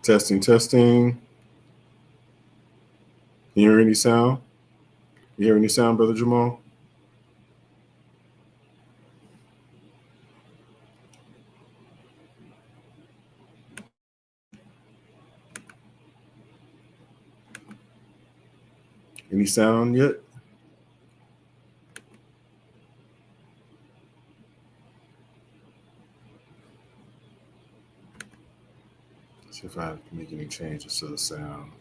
Testing, testing. You hear any sound? You hear any sound, Brother Jamal? Any sound yet? See if I have to make any changes to the sound.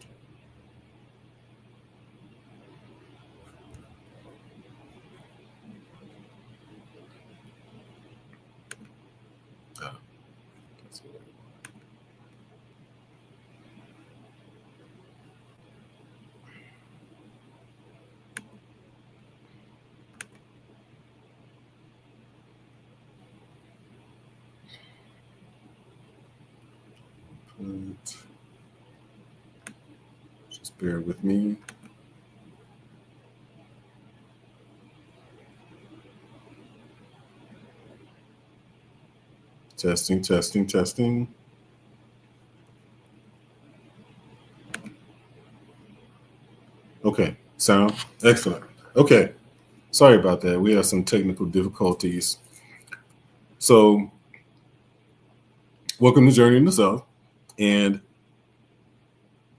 Oh, that's what I want. Just bear with me. Testing, testing, testing. Okay, sound excellent. Okay, sorry about that. We have some technical difficulties. So, welcome to Journey in the South. And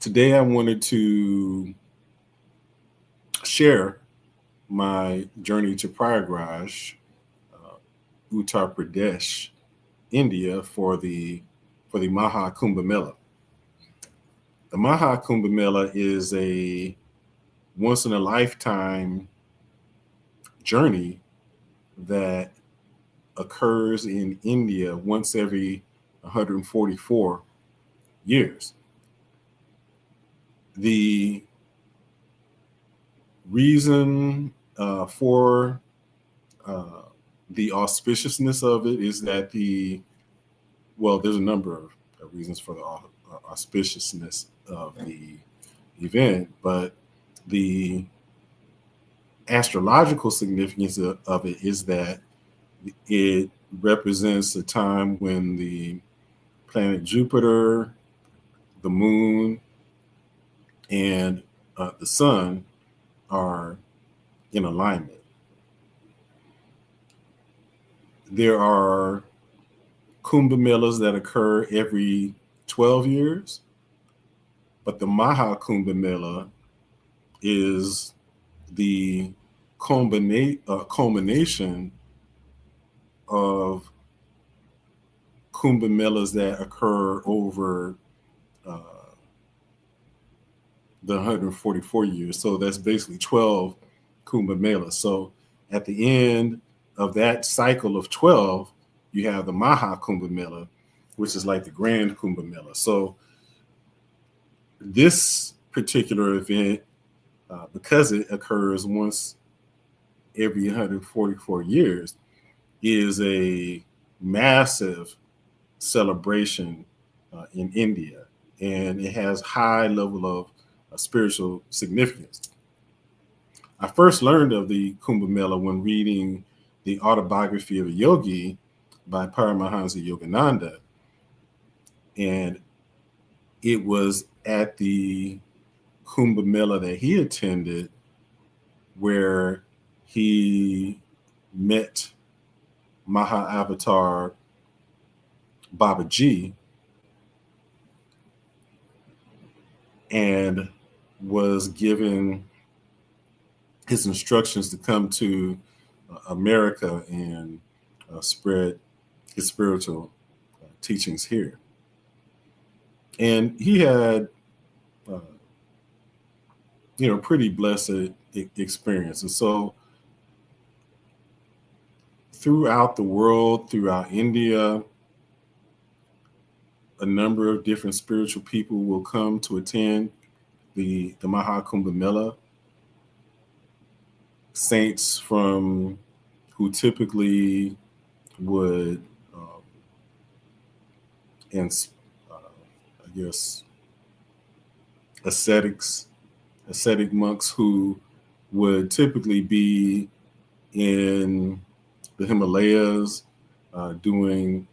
today I wanted to share my journey to Prayagraj, Uttar Pradesh, India for the Maha Kumba Mela. The Maha Kumba Mela is a once in a lifetime journey that occurs in India once every 144 years. The reason for the auspiciousness of it is that there's a number of reasons for the auspiciousness of the event, but the astrological significance of it is that it represents a time when the planet Jupiter, the moon, and the sun are in alignment. There are Kumbh Melas that occur every 12 years, but the Maha Kumbh Mela is the culmination of Kumbh Melas that occur over the 144 years. So that's basically 12 Kumbh Melas. So at the end of that cycle of 12, you have the Maha Kumbh Mela, which is like the Grand Kumbh Mela. So this particular event, because it occurs once every 144 years, is a massive celebration in India, and it has high level of spiritual significance. I first learned of the Kumbh Mela when reading the autobiography of a yogi by Paramahansa Yogananda, and it was at the Kumbh Mela that he attended where he met Maha Avatar Babaji and was given his instructions to come to America and spread his spiritual teachings here. And he had, pretty blessed experience. And so throughout the world, throughout India, a number of different spiritual people will come to attend the Maha Kumbh Mela. Saints who typically would, and I guess ascetic monks who would typically be in the Himalayas, doing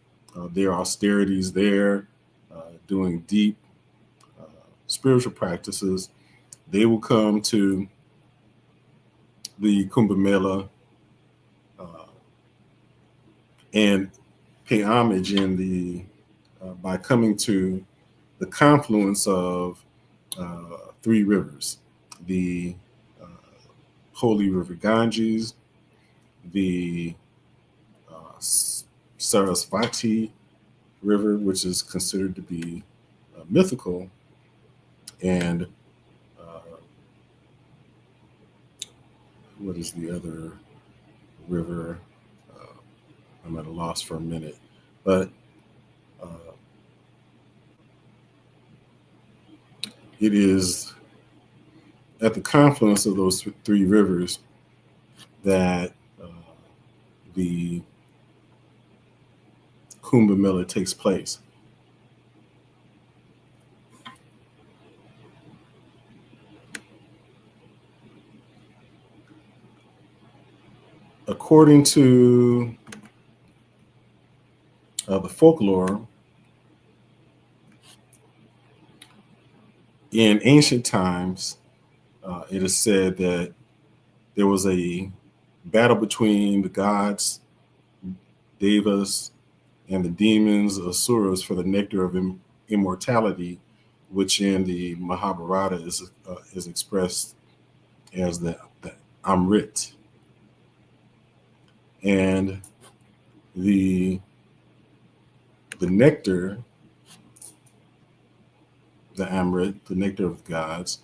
their austerities there, doing deep spiritual practices, they will come to the Kumbh Mela and pay homage in the by coming to the confluence of three rivers: the holy river Ganges, the Sarasvati River, which is considered to be mythical, and what is the other river? I'm at a loss for a minute, but it is at the confluence of those three rivers that the Kumbh Mela takes place. According to the folklore, in ancient times, it is said that there was a battle between the gods, devas, and the demons, asuras, for the nectar of immortality, which in the Mahabharata is expressed as the Amrit. And the nectar, the Amrit, the nectar of the gods,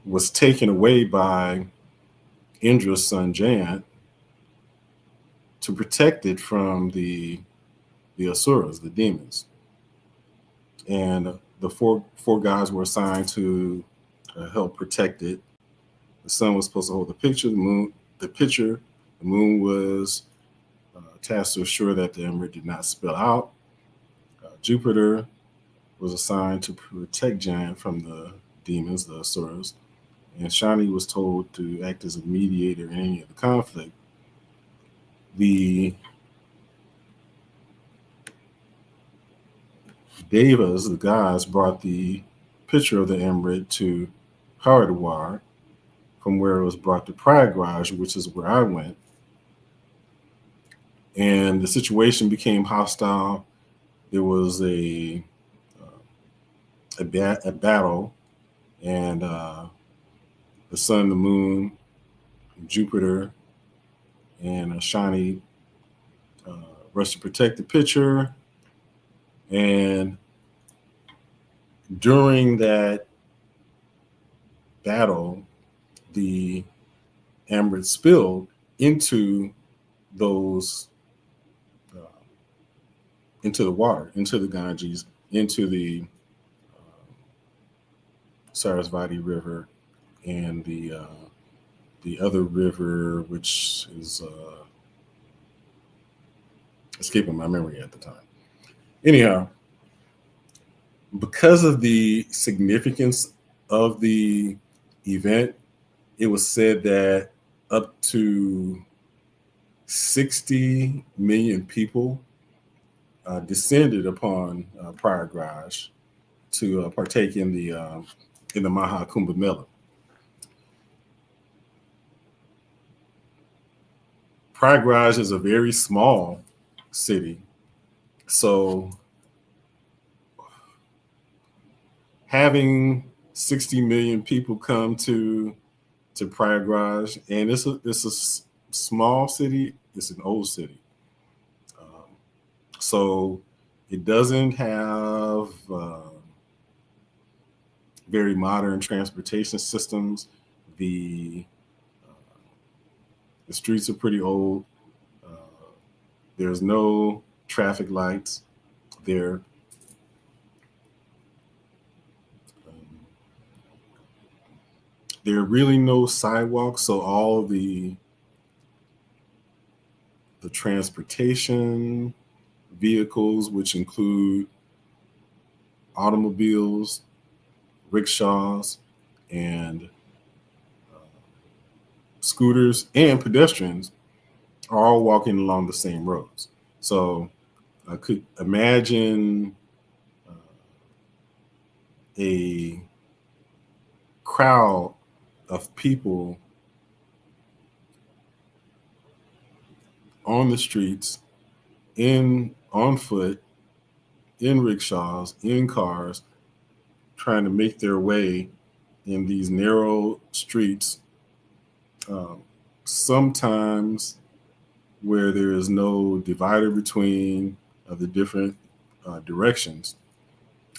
was taken away by Indra's son Jayant to protect it from the asuras, the demons. And the four guys were assigned to help protect it. The sun was supposed to hold the picture, the moon was tasked to assure that the emerald did not spill out. Jupiter was assigned to protect Giant from the demons, the asuras, and Shani was told to act as a mediator in any of the conflict. The devas, the gods, brought the picture of the emerald to Haridwar, from where it was brought to Prayagraj, which is where I went. And the situation became hostile. There was a battle, and the sun, the moon, Jupiter, and Shani rushed to protect the picture. And during that battle, the emerald spilled into those into the water, into the Ganges, into the Sarasvati River, and the other river, which is escaping my memory at the time. Anyhow, because of the significance of the event, it was said that up to 60 million people descended upon Prayagraj to partake in the Maha Kumba Mela. Prayagraj is a very small city, so having 60 million people come to Prayagraj, and it's a small city. It's an old city, so it doesn't have very modern transportation systems. The streets are pretty old. There's no traffic lights there. There are really no sidewalks, so all of the transportation vehicles, which include automobiles, rickshaws, and scooters and pedestrians, are all walking along the same roads. So I could imagine a crowd of people on the streets, on foot, in rickshaws, in cars, trying to make their way in these narrow streets, um, sometimes where there is no divider between the different directions.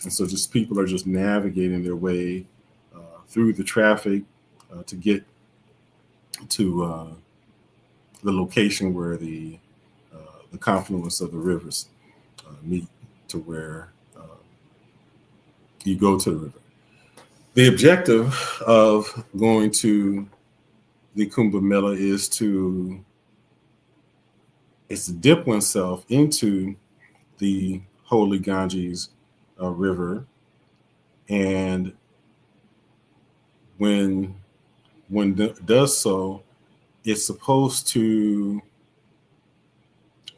And so just people are just navigating their way through the traffic to get to the location where the confluence of the rivers meet, to where you go to the river. The objective of going to the Kumbh Mela is to dip oneself into the holy Ganges river, and when one does so, it's supposed to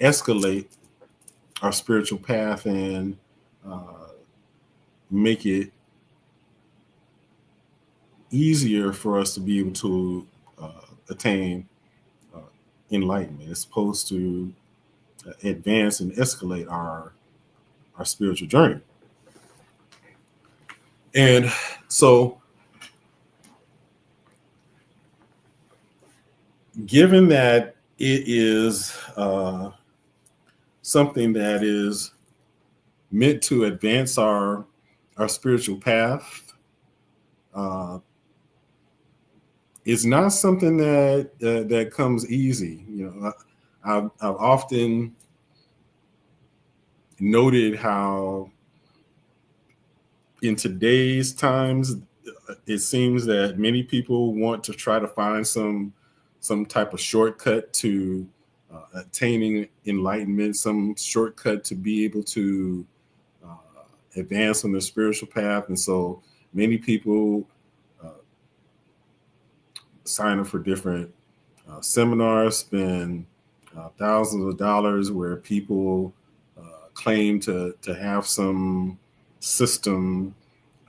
escalate our spiritual path and make it easier for us to be able to attain enlightenment. It's supposed to advance and escalate our spiritual journey. And so, given that it is something that is meant to advance our spiritual path, it's not something that comes easy. You know, I've often noted how in today's times, it seems that many people want to try to find some type of shortcut to attaining enlightenment, some shortcut to be able to advance on their spiritual path. And so many people sign up for different seminars, spend thousands of dollars, where people claim to have some system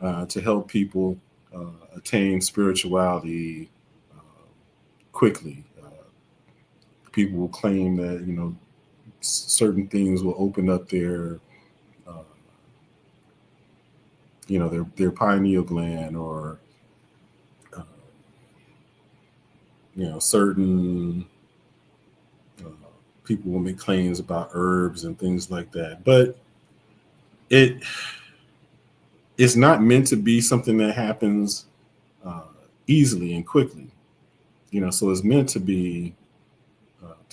to help people attain spirituality quickly. People will claim that, you know, certain things will open up their you know, their pineal gland, or you know, certain people will make claims about herbs and things like that. But it's not meant to be something that happens easily and quickly. You know, so it's meant to be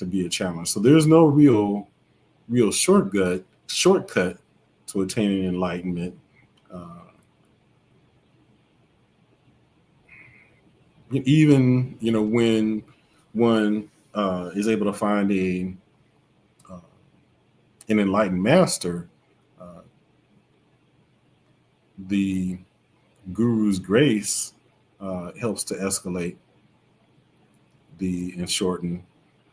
a challenge. So there's no real shortcut to attaining enlightenment. Even, you know, when one is able to find an enlightened master, the guru's grace helps to escalate and shorten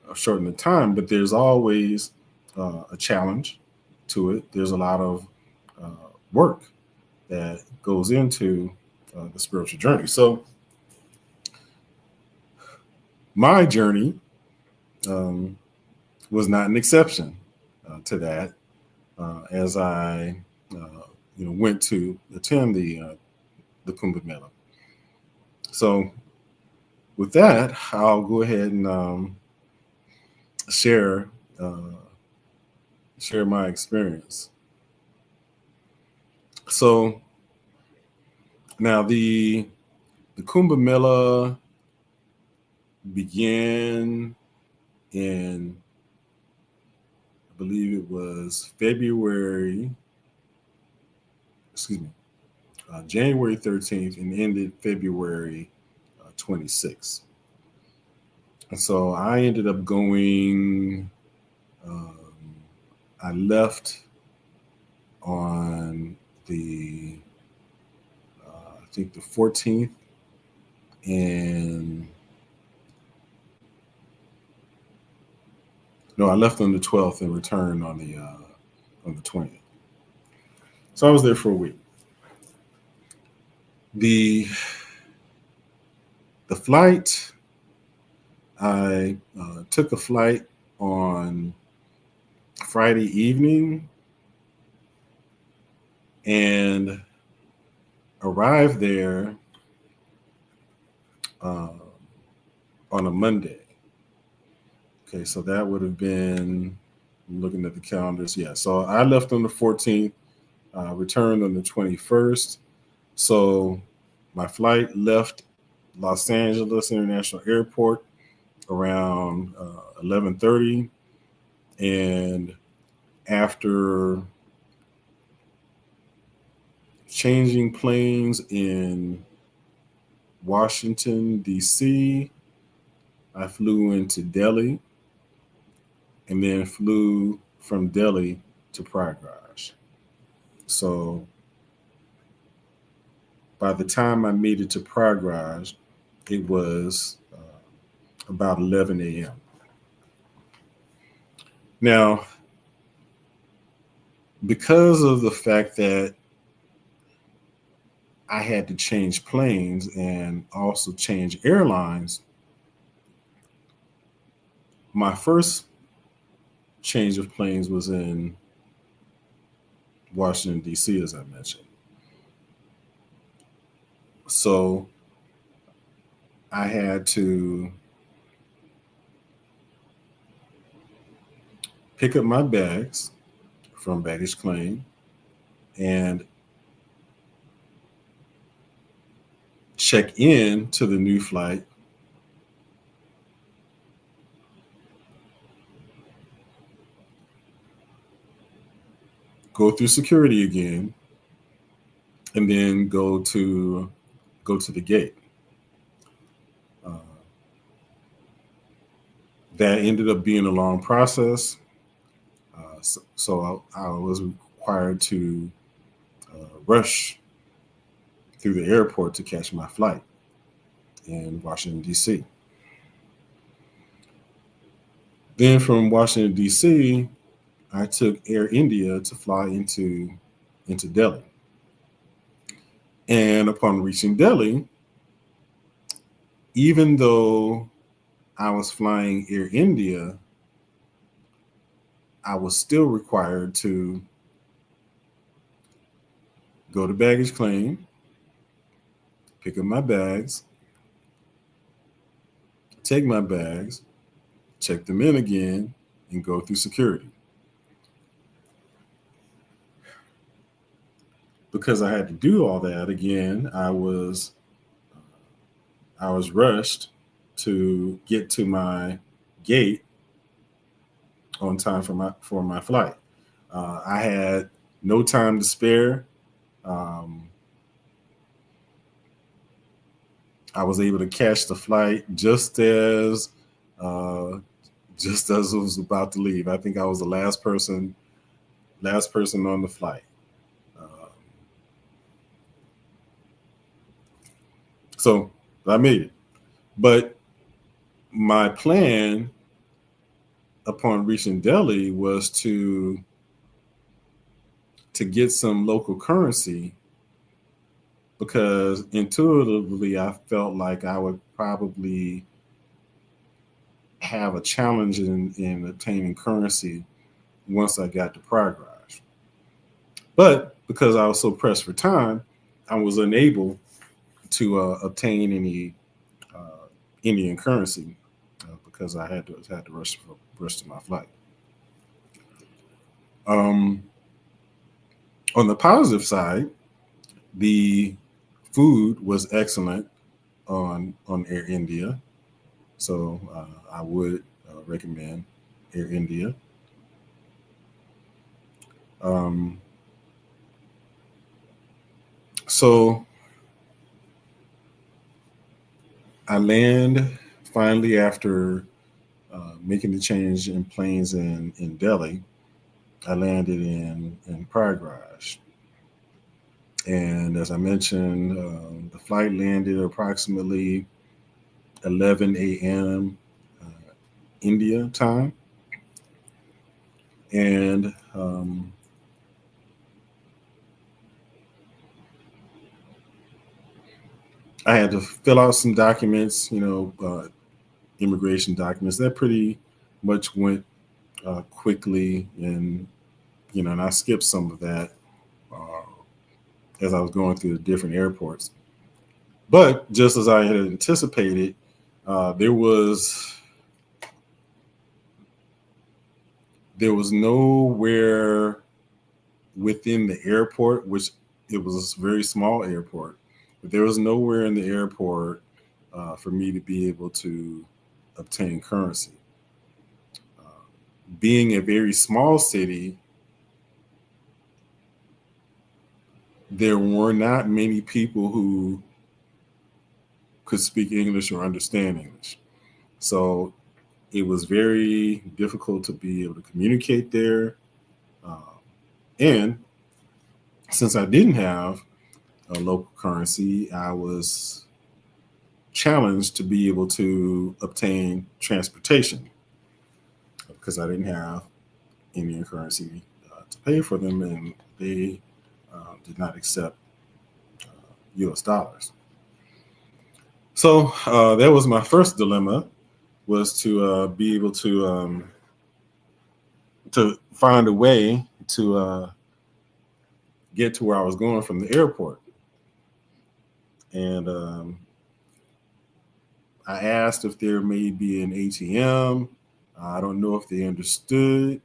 the time. But there's always a challenge to it. There's a lot of work that goes into the spiritual journey. So my journey was not an exception to that, as I went to attend the Kumbh Mela. So with that, I'll go ahead and share my experience. So now the Kumbh Mela began in, I believe it was January 13th, and ended February 26th. And so I ended up going, I left on the, I think the 14th, and no, I left on the 12th and returned on the 20th. So I was there for a week. The flight, I took a flight on Friday evening and arrived there uh, on a Monday. Okay, so that would have been, looking at the calendars. Yeah, so I left on the 14th, returned on the 21st. So my flight left Los Angeles International Airport around 11:30, and after changing planes in Washington, D.C., I flew into Delhi and then flew from Delhi to Prayagraj. So by the time I made it to Prayagraj, it was about 11 a.m. Now, because of the fact that I had to change planes and also change airlines, my first change of planes was in Washington, D.C., as I mentioned. So I had to pick up my bags from baggage claim and check in to the new flight, go through security again, and then go to the gate. Uh, that ended up being a long process. So I was required to rush through the airport to catch my flight in Washington, D.C. Then from Washington, D.C., I took Air India to fly into Delhi. And upon reaching Delhi, even though I was flying Air India, I was still required to go to baggage claim, pick up my bags, take my bags, check them in again, and go through security. Because I had to do all that again, I was rushed to get to my gate on time for my flight. I had no time to spare. Um, I was able to catch the flight uh, just as it was about to leave. I think I was the last person on the flight. Um, so I made it. But my plan upon reaching Delhi was to get some local currency because intuitively I felt like I would probably have a challenge in obtaining currency once I got to Prayagraj. But because I was so pressed for time, I was unable to obtain any uh, Indian currency because I had to rush to my flight. Um, on the positive side, the food was excellent on Air India, so I would recommend Air India. Um, so I land finally after making the change in planes in Delhi. I landed in Prayagraj. And as I mentioned, the flight landed approximately 11 a.m. India time. And I had to fill out some documents, immigration documents. That pretty much went quickly, and and I skipped some of that as I was going through the different airports. But just as I had anticipated, there was nowhere within the airport, which it was a very small airport, but there was nowhere in the airport for me to be able to obtain currency. Uh, Being a very small city, there were not many people who could speak English or understand English. So it was very difficult to be able to communicate there. Uh, and since I didn't have a local currency, I was challenged to be able to obtain transportation because I didn't have Indian currency to pay for them, and they did not accept U.S. dollars. So that was my first dilemma, was to be able to find a way to get to where I was going from the airport. And I asked if there may be an ATM. I don't know if they understood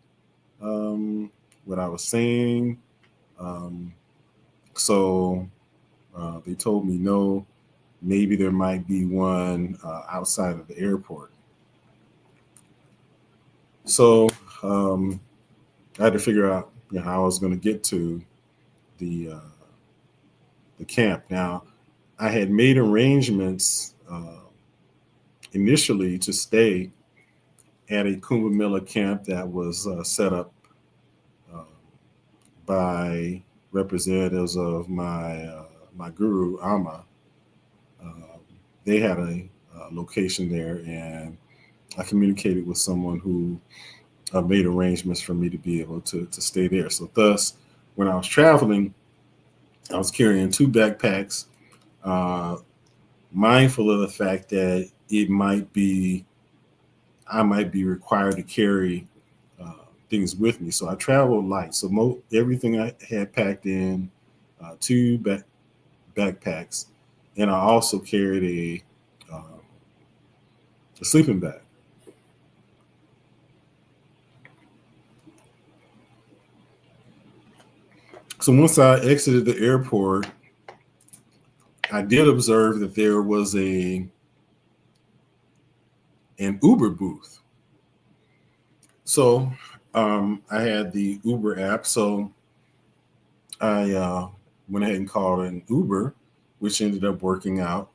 what I was saying. Um, so they told me no, maybe there might be one outside of the airport. So I had to figure out how I was going to get to the uh, the camp. Now, I had made arrangements initially to stay at a Kumbh Mela camp that was set up uh, by representatives of my guru Amma. Uh, they had a location there, and I communicated with someone who made arrangements for me to be able to stay there. So, thus, when I was traveling, I was carrying two backpacks, uh, mindful of the fact that I might be required to carry uh, things with me. So I traveled light. So everything I had packed in two backpacks, and I also carried a sleeping bag. So once I exited the airport, I did observe that there was an Uber booth. So I had the Uber app. So I went ahead and called an Uber, which ended up working out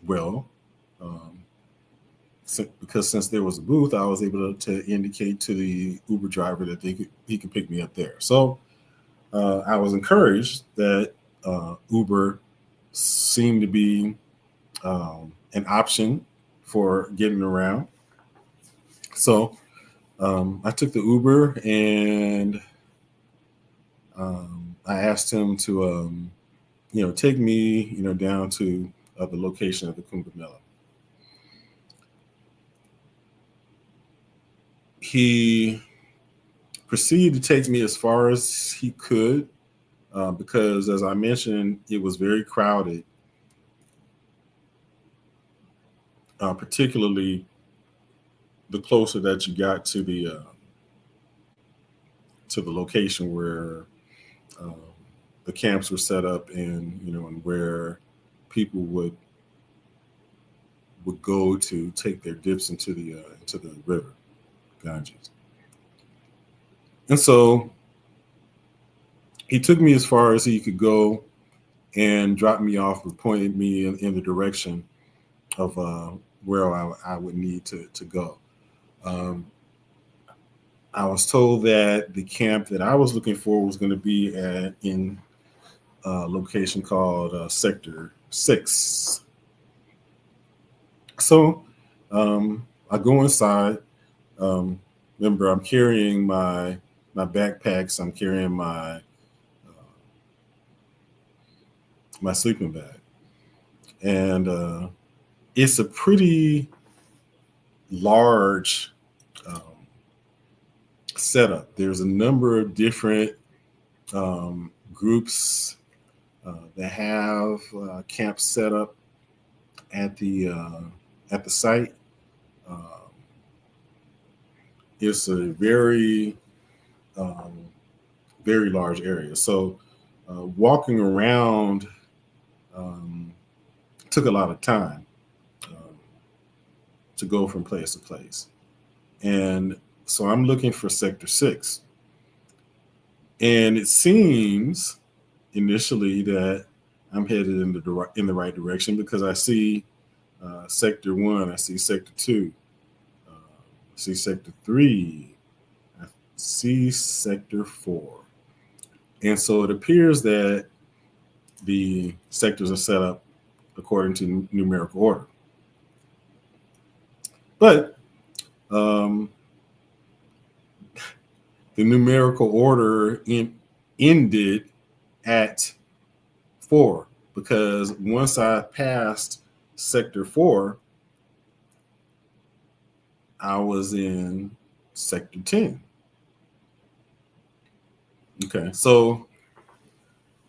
well. Um, because since there was a booth, I was able to indicate to the Uber driver that he could pick me up there. So I was encouraged that Uber seemed to be an option for getting around. So I took the Uber, and I asked him to, take me, down to the location of the Kumbh Mela. He proceeded to take me as far as he could because, as I mentioned, it was very crowded, particularly the closer that you got to the location where uh, the camps were set up, and and where people would go to take their dips into the river Ganges. And so he took me as far as he could go and dropped me off and pointed me in the direction of where I would need to go. Um, I was told that the camp that I was looking for was going to be in a location called Sector 6. So I go inside. Um, Remember, I'm carrying my backpacks. I'm carrying my sleeping bag. And it's a pretty large setup. There's a number of different groups that have camps set up at the site. Um, it's a um, very large area. So walking around took a lot of time to go from place to place. And so I'm looking for Sector 6. And it seems initially that I'm headed in the right direction because I see Sector 1, I see Sector 2, I see Sector 3, I see Sector 4. And so it appears that the sectors are set up according to numerical order. But the numerical order ended at 4 because once I passed Sector 4, I was in Sector 10. Okay, so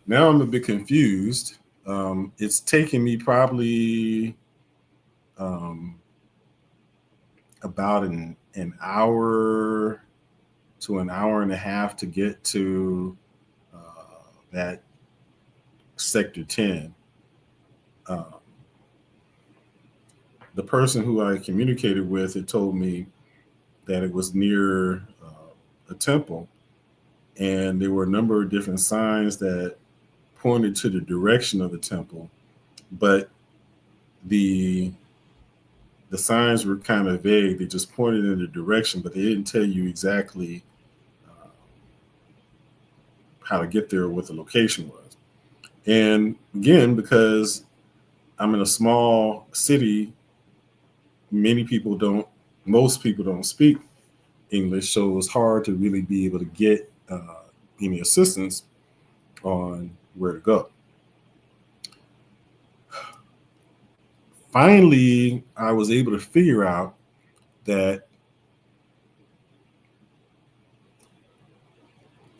now I'm a bit confused. It's taking me probably about an hour to an hour and a half to get to that Sector 10. The person who I communicated with had told me that it was near a temple, and there were a number of different signs that pointed to the direction of the temple, but the signs were kind of vague. They just pointed in the direction, but they didn't tell you exactly how to get there or what the location was. And again, because I'm in a small city, most people don't speak English, so it was hard to really be able to get any assistance on where to go. Finally, I was able to figure out that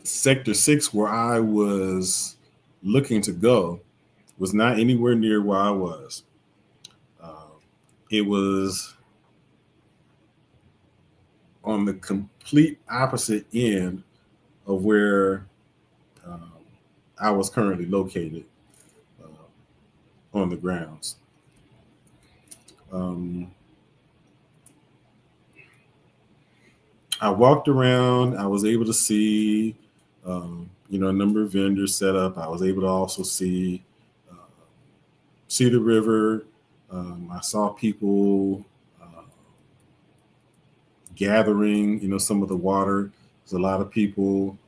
Sector 6, where I was looking to go, was not anywhere near where I was. It was on the complete opposite end of where I was currently located on the grounds. I walked around. I was able to see, a number of vendors set up. I was able to also see the river. I saw people gathering, some of the water. There's a lot of people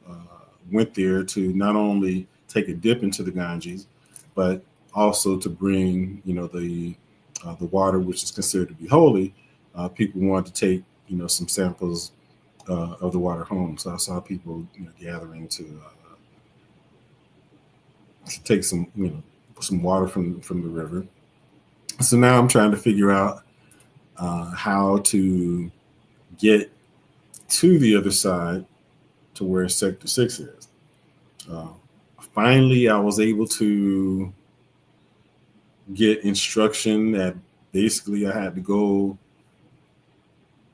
went there to not only take a dip into the Ganges, but also to bring, the water, which is considered to be holy. People wanted to take, some samples of the water home. So I saw people, gathering to take some, some water from the river. So now I'm trying to figure out how to get to the other side to where Sector 6 is. Finally, I was able to get instruction that basically I had to go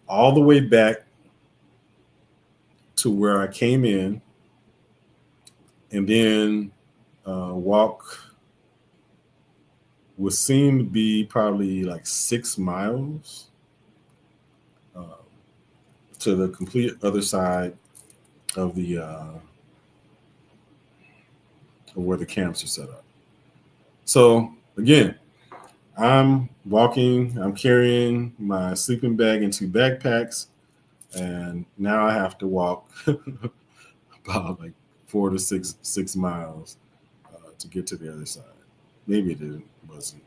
all the way back to where I came in and then walk would seem to be probably like 6 miles to the complete other side of the of where the camps are set up. So again, I'm walking, I'm carrying my sleeping bag and 2 backpacks, and now I have to walk about like 4 to 6 miles to get to the other side. Maybe it wasn't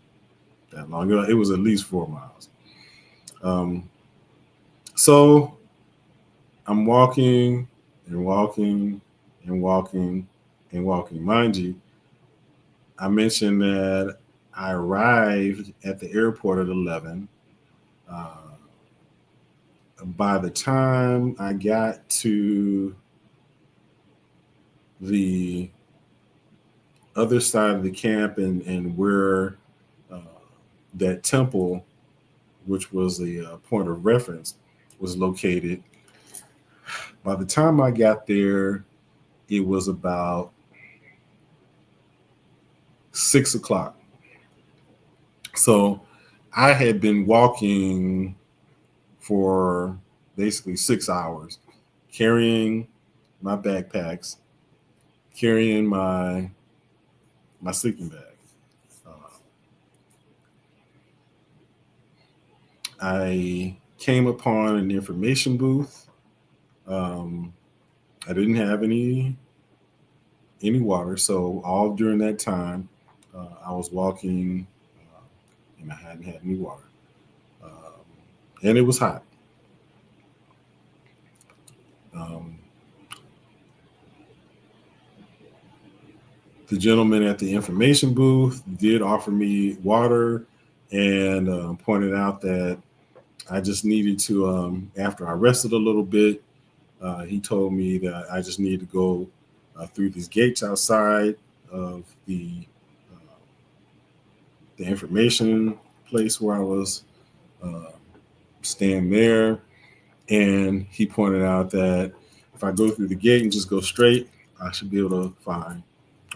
that long. It was at least 4 miles. So I'm walking and walking and walking and walking. Mind you, I mentioned that I arrived at the airport at 11. Uh, by the time I got to the other side of the camp and where uh, that temple, which was the point of reference, was located, by the time I got there, it was about 6 o'clock. So I had been walking for basically 6 hours, carrying my backpacks, carrying my sleeping bag. Uh, I came upon an information booth. Um, I didn't have any water, so all during that time, I was walking, and I hadn't had any water, um, and it was hot. Um, the gentleman at the information booth did offer me water and pointed out that I just needed to, after I rested a little bit, he told me that I just needed to go through these gates outside of uh, the information place where I was uh, staying there. And he pointed out that if I go through the gate and just go straight, I should be able to find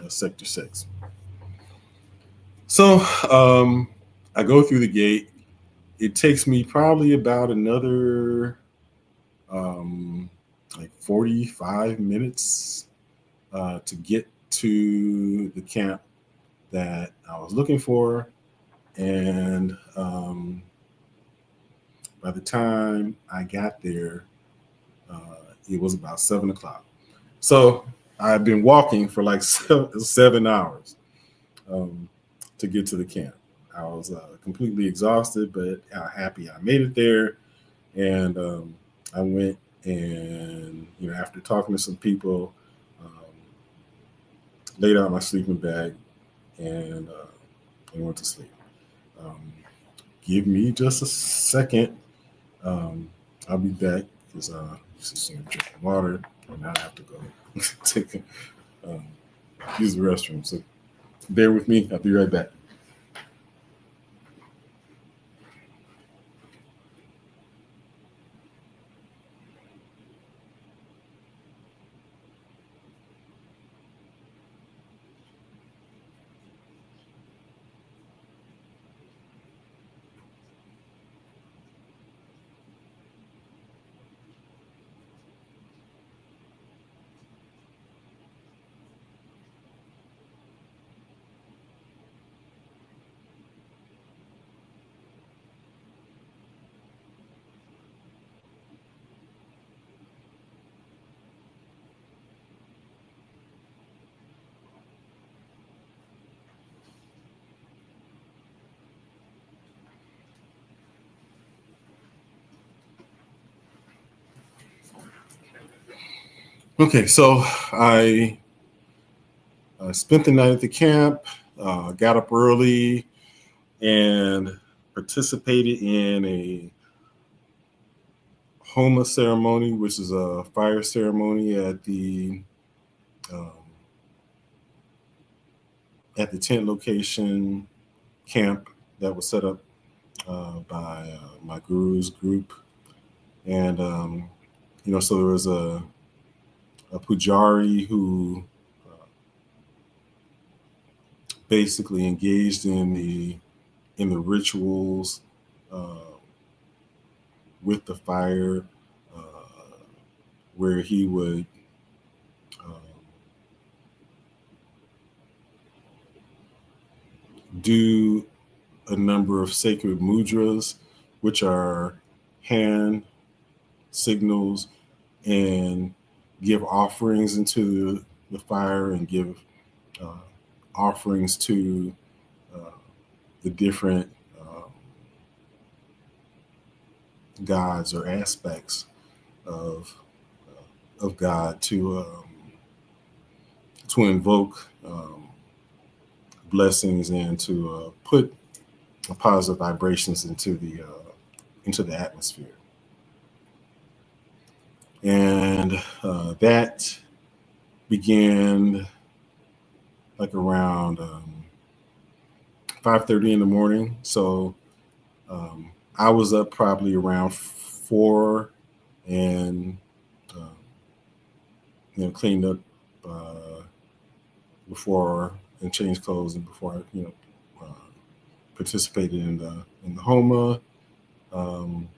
Sector 6. So I go through the gate. It takes me probably about another like 45 minutes to get to the camp that I was looking for. And by the time I got there, uh, it was about 7 o'clock. So I've been walking for like 7 hours um, to get to the camp. I was completely exhausted, but happy I made it there. And I went and, after talking to some people, um, laid out my sleeping bag and went to sleep. Um, give me just a second. I'll be back because just drinking water, and I have to go take um, use the restroom. So bear with me. I'll be right back. Okay, so I spent the night at the camp, got up early, and participated in a Homa ceremony, which is a fire ceremony um, at the tent location camp that was set up by my guru's group. And so there was a pujari who basically engaged in the rituals uh, with the fire, uh, where he would um, do a number of sacred mudras, which are hand signals, and give offerings into the fire and give uh, offerings to uh, the different gods or aspects of of God to invoke blessings and to put positive vibrations into the atmosphere. And that began like around 5:30 in the morning. So I was up probably around 4 and cleaned up before and changed clothes and before I participated in the Homa. Hung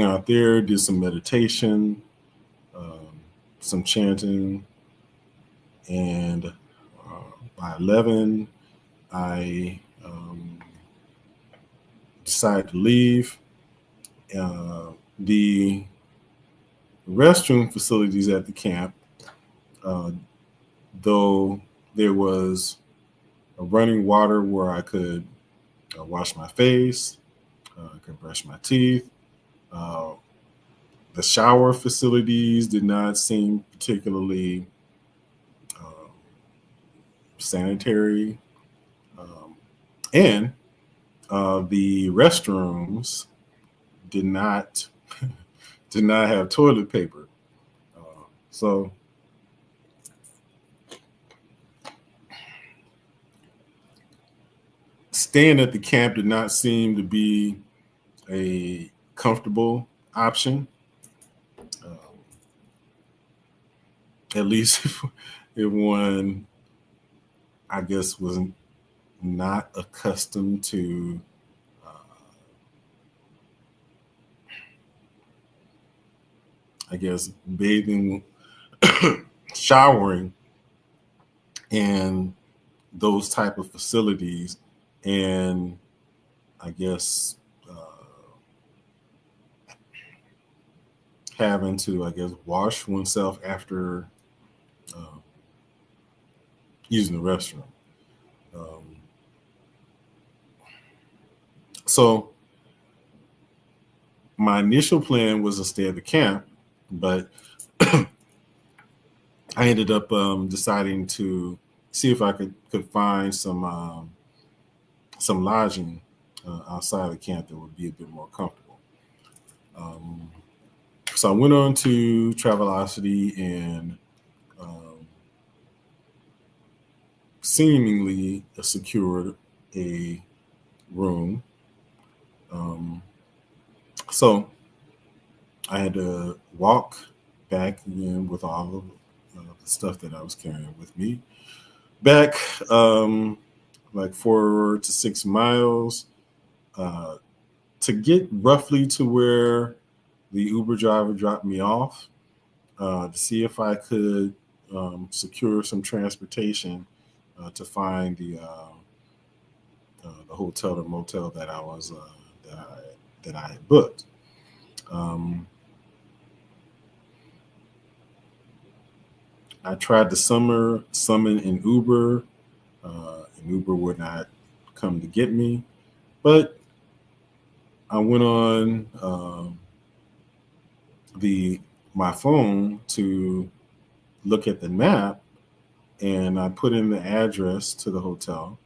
out there, did some meditation, some chanting, and by 11, I decided to leave. The restroom facilities at the camp, though there was a running water where I could wash my face, I could brush my teeth. The shower facilities did not seem particularly sanitary, and the restrooms did not have toilet paper. So staying at the camp did not seem to be a comfortable option. At least if one, I guess, was not accustomed to bathing, showering in those type of facilities, and I guess having to wash oneself after using the restroom. So my initial plan was to stay at the camp, but I ended up deciding to see if I could find some lodging outside of the camp that would be a bit more comfortable. So I went on to Travelocity and seemingly secured a room. So I had to walk back again with all of the stuff that I was carrying with me. Back like 4 to 6 miles to get roughly to where the Uber driver dropped me off to see if I could secure some transportation to find the hotel or motel that I was that I had booked. I tried to summon an Uber. An Uber would not come to get me, but I went on my phone to look at the map, and I put in the address to the hotel,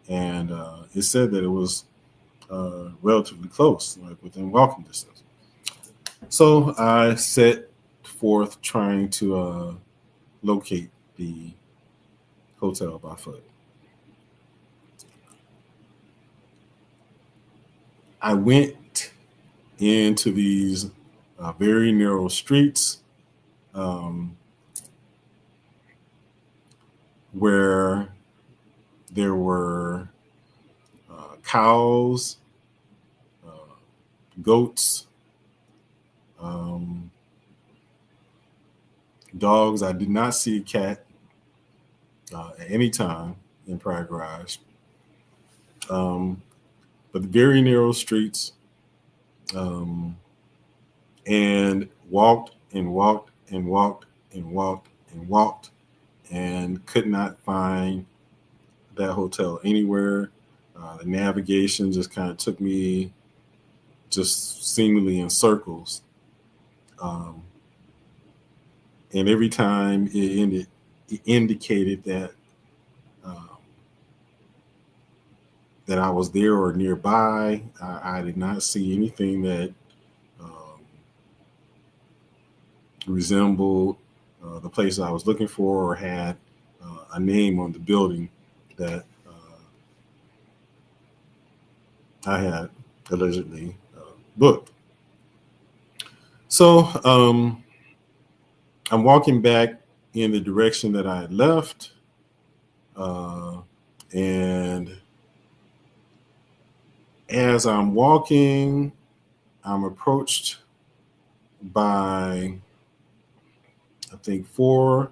and it said that it was relatively close, like within walking distance. So I set forth trying to locate the hotel by foot. I went into these very narrow streets where there were cows, goats, dogs. I did not see a cat at any time in Prayagraj. But very narrow streets, and walked and walked and walked and walked and walked and could not find that hotel anywhere. The navigation just kind of took me just seemingly in circles. And every time it indicated that that I was there or nearby. I did not see anything that resembled the place I was looking for or had a name on the building that I had allegedly booked. So I'm walking back in the direction that I had left, and as I'm walking, I'm approached by, I think, four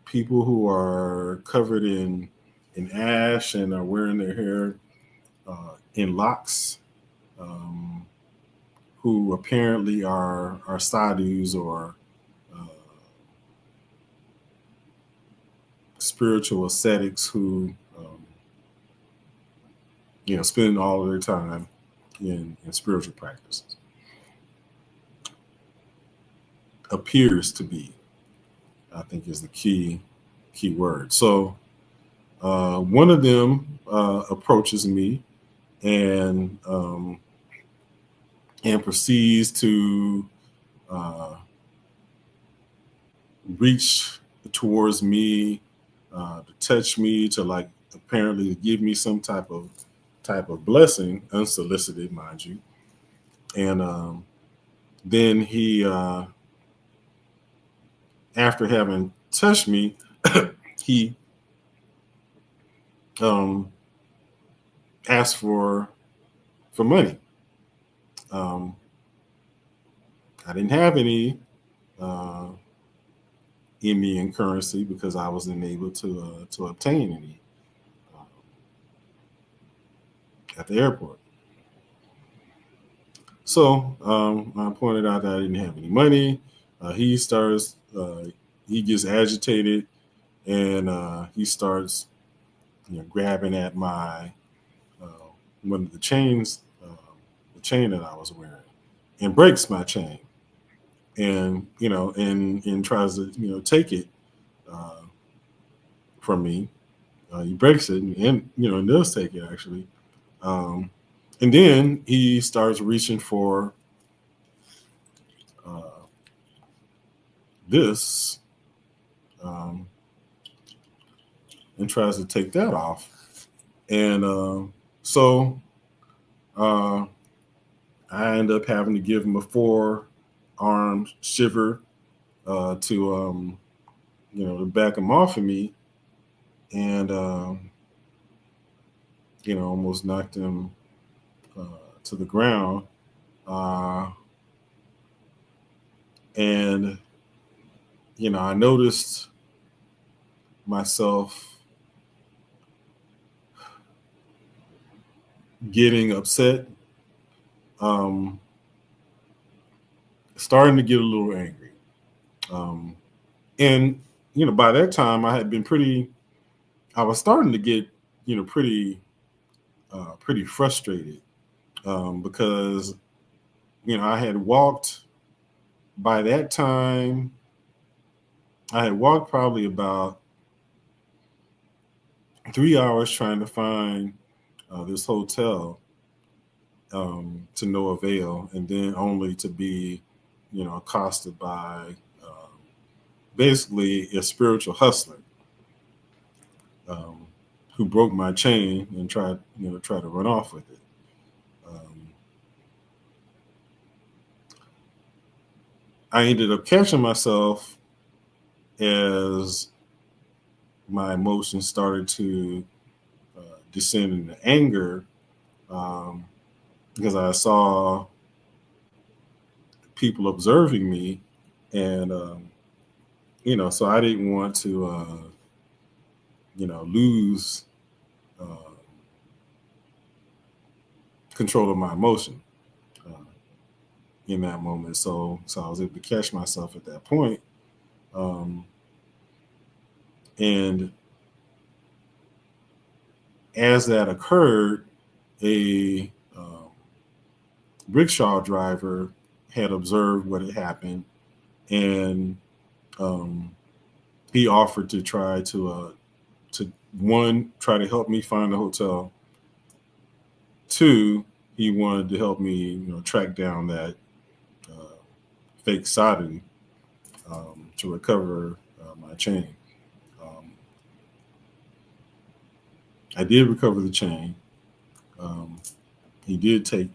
people who are covered in ash and are wearing their hair in locks, um, who apparently are sadhus or uh, spiritual ascetics who spend all of their time in spiritual practices. Appears to be, I think, is the key word. So one of them approaches me and proceeds to uh, reach towards me, to touch me, to like apparently give me some type of blessing, unsolicited, mind you. And then he, after having touched me, he um, asked for money. Um, I didn't have any uh, in me in currency because I wasn't able to obtain any uh, at the airport. So I pointed out that I didn't have any money. He starts. He gets agitated and he starts, grabbing at my uh, one of the chain that I was wearing, and breaks my chain, and and tries to take it uh, from me. He breaks it, and does take it actually, um, and then he starts reaching for uh, this um, and tries to take that off, and so uh, I end up having to give him a four-armed shiver to to back him off of me, and almost knocked him uh, to the ground. Uh, and I noticed myself getting upset, um, starting to get a little angry, um, and by that time I had been pretty. I was starting to get pretty frustrated because I had walked by that time. I had walked probably about 3 hours trying to find this hotel to no avail, and then only to be, accosted by basically a spiritual hustler um, who broke my chain and tried to run off with it. Um, I ended up catching myself as my emotions started to descend into anger, um, because I saw people observing me, and so I didn't want to lose uh, control of my emotion uh, in that moment. So I was able to catch myself at that point, um, and as that occurred, a rickshaw driver had observed what had happened, and um, he offered to try to one try to help me find a hotel, Two, he wanted to help me, track down that fake sodomy to recover my chain. Um, I did recover the chain. Um, he did take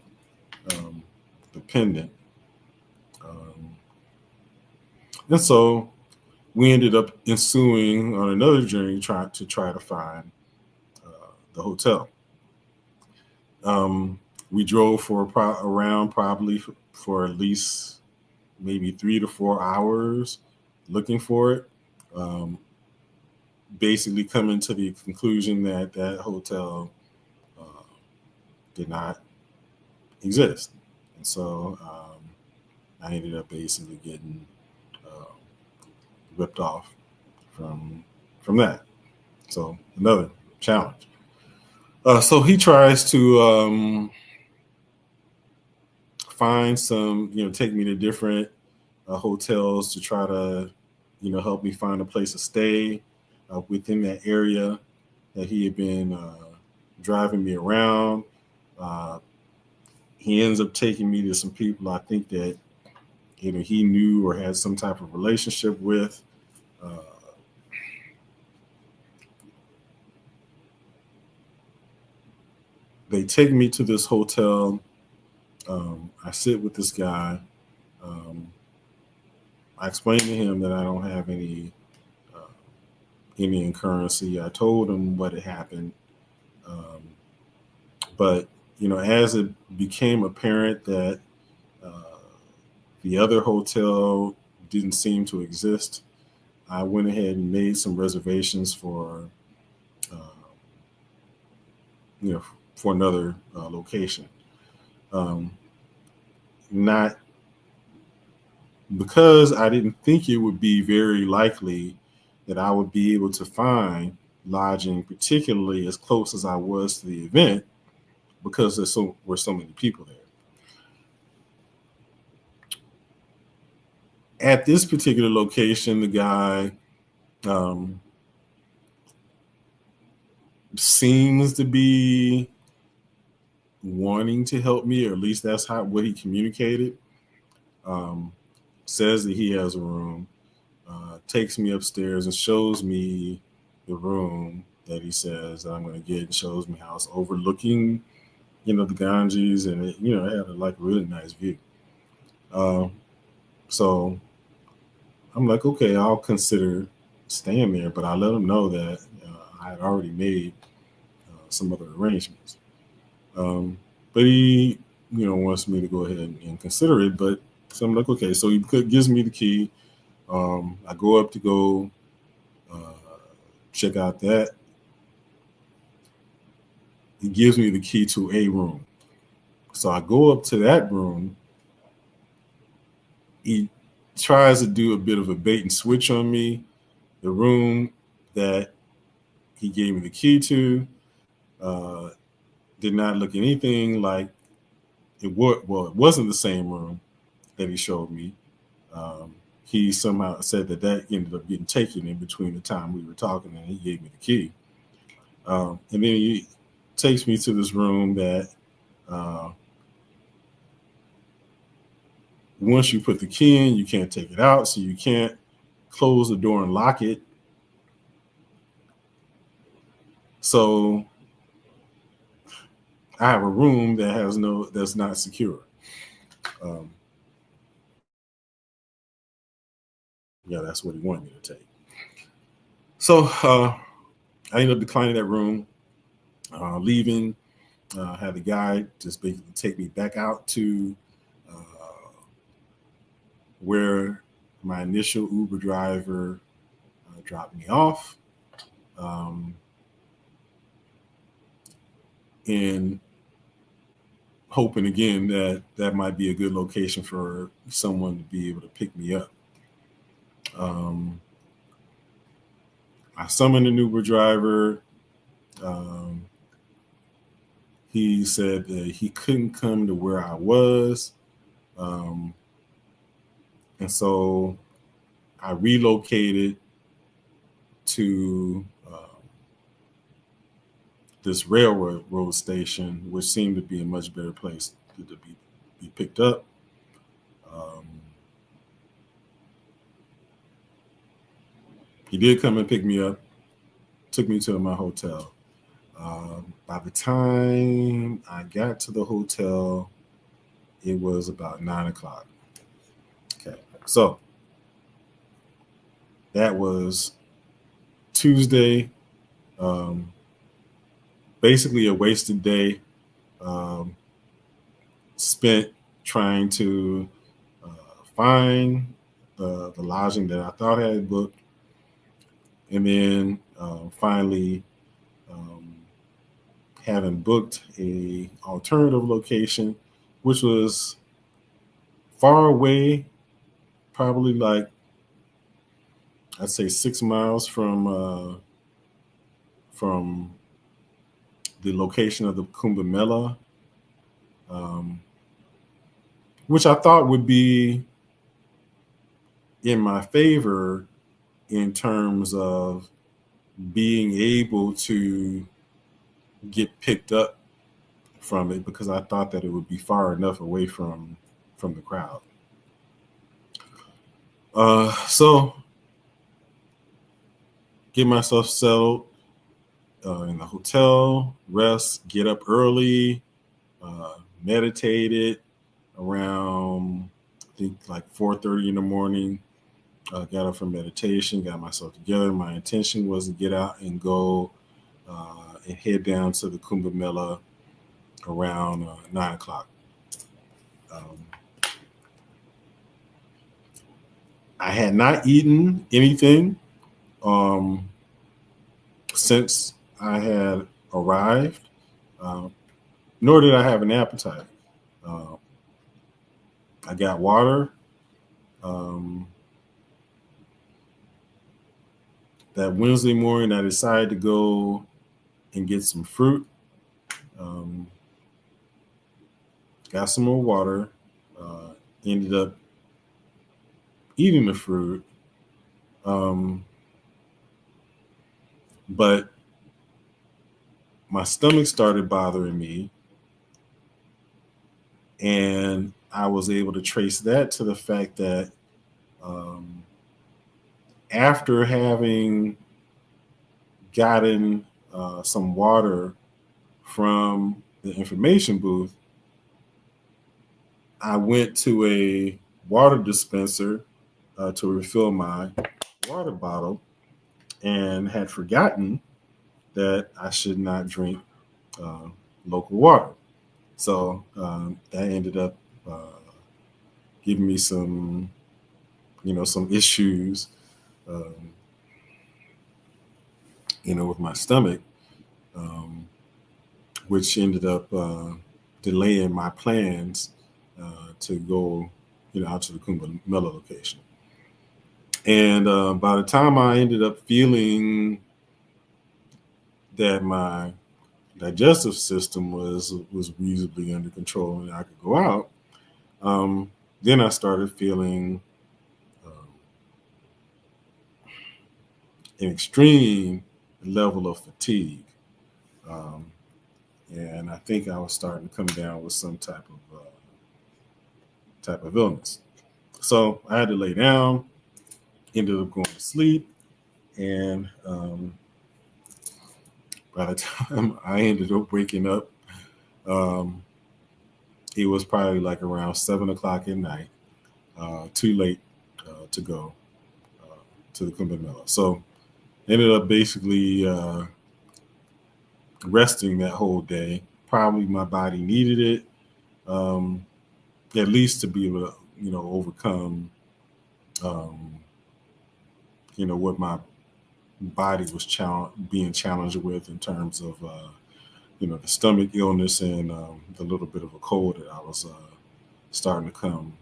the pendant. Um, and so we ended up ensuing on another journey to try to find the hotel. We drove for around probably for at least maybe 3 to 4 hours looking for it. Um, Basically coming to the conclusion that that hotel uh, did not exist. And so I ended up basically getting uh, ripped off from that. So another challenge. So he tries to find some, take me to different hotels to try to, help me find a place to stay within that area that he had been driving me around. Uh, he ends up taking me to some people I think that he knew or had some type of relationship with. Uh, they take me to this hotel. I sit with this guy. Um, I explained to him that I don't have any Indian currency. I told him what had happened, um, but as it became apparent that uh, the other hotel didn't seem to exist, I went ahead and made some reservations for, uh, you know, for another location. Um, Not because I didn't think it would be very likely that I would be able to find lodging, particularly as close as I was to the event, because were so many people there. At this particular location, the guy um, seems to be wanting to help me, or at least that's what he communicated. Um, Says that he has a room, takes me upstairs and shows me the room that he says that I'm going to get, and shows me how it's overlooking, the Ganges, and it had a really nice view. Uh, so I'm like, okay, I'll consider staying there, but I let him know that I had already made some other arrangements. Um, but he, wants me to go ahead and consider it. But so I'm like, okay. So he gives me the key. I go up to go uh, check out that. He gives me the key to a room. So I go up to that room. He tries to do a bit of a bait and switch on me. The room that he gave me the key to uh, did not look anything like it would. Well, it wasn't the same room that he showed me. Um, he somehow said that ended up getting taken in between the time we were talking, and he gave me the key. And then he takes me to this room that uh, once you put the key in, you can't take it out, so you can't close the door and lock it. So I have a room that's not secure. Um, yeah, that's what he wanted me to take. So I ended up declining that room, leaving. Had the guy just basically take me back out to where my initial Uber driver dropped me off. Um, and hoping again that that might be a good location for someone to be able to pick me up. Um, I summoned an Uber driver. Um, he said that he couldn't come to where I was. Um, and so I relocated to this railroad road station, which seemed to be a much better place to be picked up. He did come and pick me up, took me to my hotel. By the time I got to the hotel, it was about 9 o'clock. Okay, so that was Tuesday. Basically a wasted day spent trying to find the lodging that I thought I had booked, and then finally having booked a alternative location, which was far away, probably like I'd say 6 miles from the location of the Kumba Mela, which I thought would be in my favor in terms of being able to get picked up from it, because I thought that it would be far enough away from the crowd. So get myself settled in the hotel, rest, get up early, meditated around I think like 4:30 in the morning. Got up from meditation, got myself together. My intention was to get out and go and head down to the Kumba Mela around 9 o'clock. I had not eaten anything since I had arrived, nor did I have an appetite. I got water. That Wednesday morning, I decided to go and get some fruit. Got some more water. Ended up eating the fruit. But my stomach started bothering me, and I was able to trace that to the fact that after having gotten some water from the information booth, I went to a water dispenser to refill my water bottle and had forgotten that I should not drink local water. So that ended up giving me some issues, with my stomach, which ended up delaying my plans to go, out to the Kumba Mela location. And by the time I ended up feeling that my digestive system was reasonably under control and I could go out, then I started feeling an extreme level of fatigue. And I think I was starting to come down with some type of illness. So I had to lay down, ended up going to sleep, and by the time I ended up waking up, it was probably like around 7 o'clock at night, too late to go to the Kumba Mela. So ended up basically resting that whole day. Probably my body needed it, at least to be able to, overcome, what my body was being challenged with in terms of, the stomach illness and the little bit of a cold that I was starting to come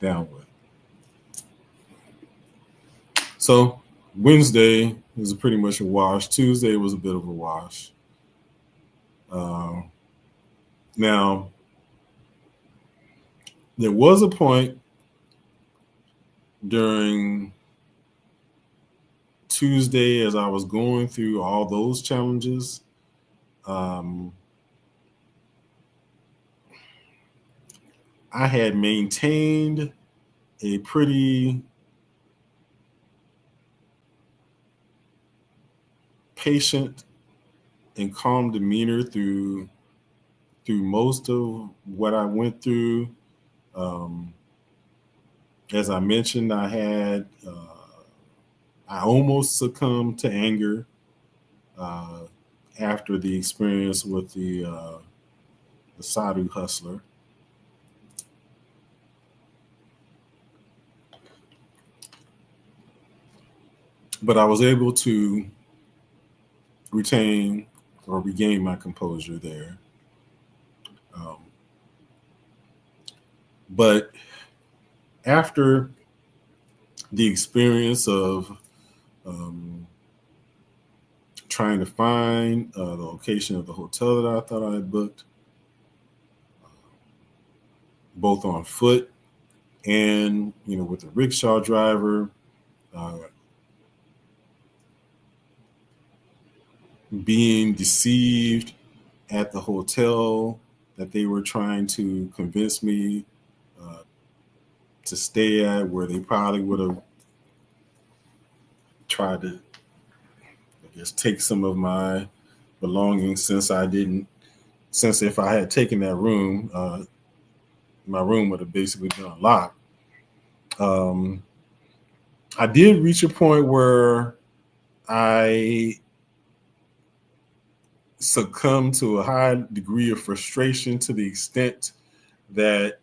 down with. So Wednesday was pretty much a wash. Tuesday was a bit of a wash. Now, there was a point during Tuesday as I was going through all those challenges um, I had maintained a pretty patient and calm demeanor through most of what I went through. Um, as I mentioned, I almost succumbed to anger uh, after the experience with the Sadhu hustler. But I was able to retain or regain my composure there. Um, but after the experience of um, trying to find the location of the hotel that I thought I had booked, both on foot and with the rickshaw driver, uh, being deceived at the hotel that they were trying to convince me uh, to stay at, where they probably would have tried to, I guess, take some of my belongings since if I had taken that room, my room would have basically been unlocked. Um, I did reach a point where I succumbed to a high degree of frustration to the extent that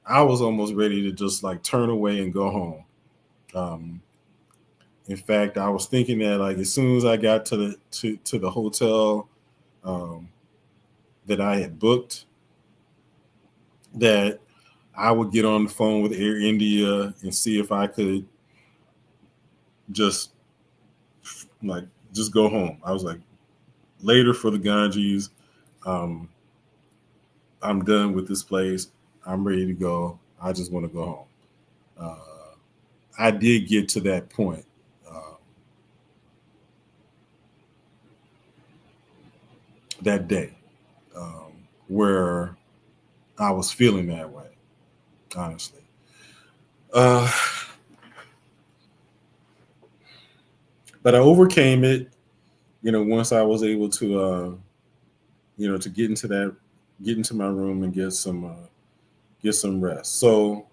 I was almost ready to just like turn away and go home. Um, in fact, I was thinking that like as soon as I got to the hotel um, that I had booked, that I would get on the phone with Air India and see if I could just like just go home. I was like, later for the Ganges. Um, I'm done with this place. I'm ready to go. I just want to go home. Uh, I did get to that point that day where I was feeling that way, honestly. Uh, but I overcame it, once I was able to get into my room and get some rest. So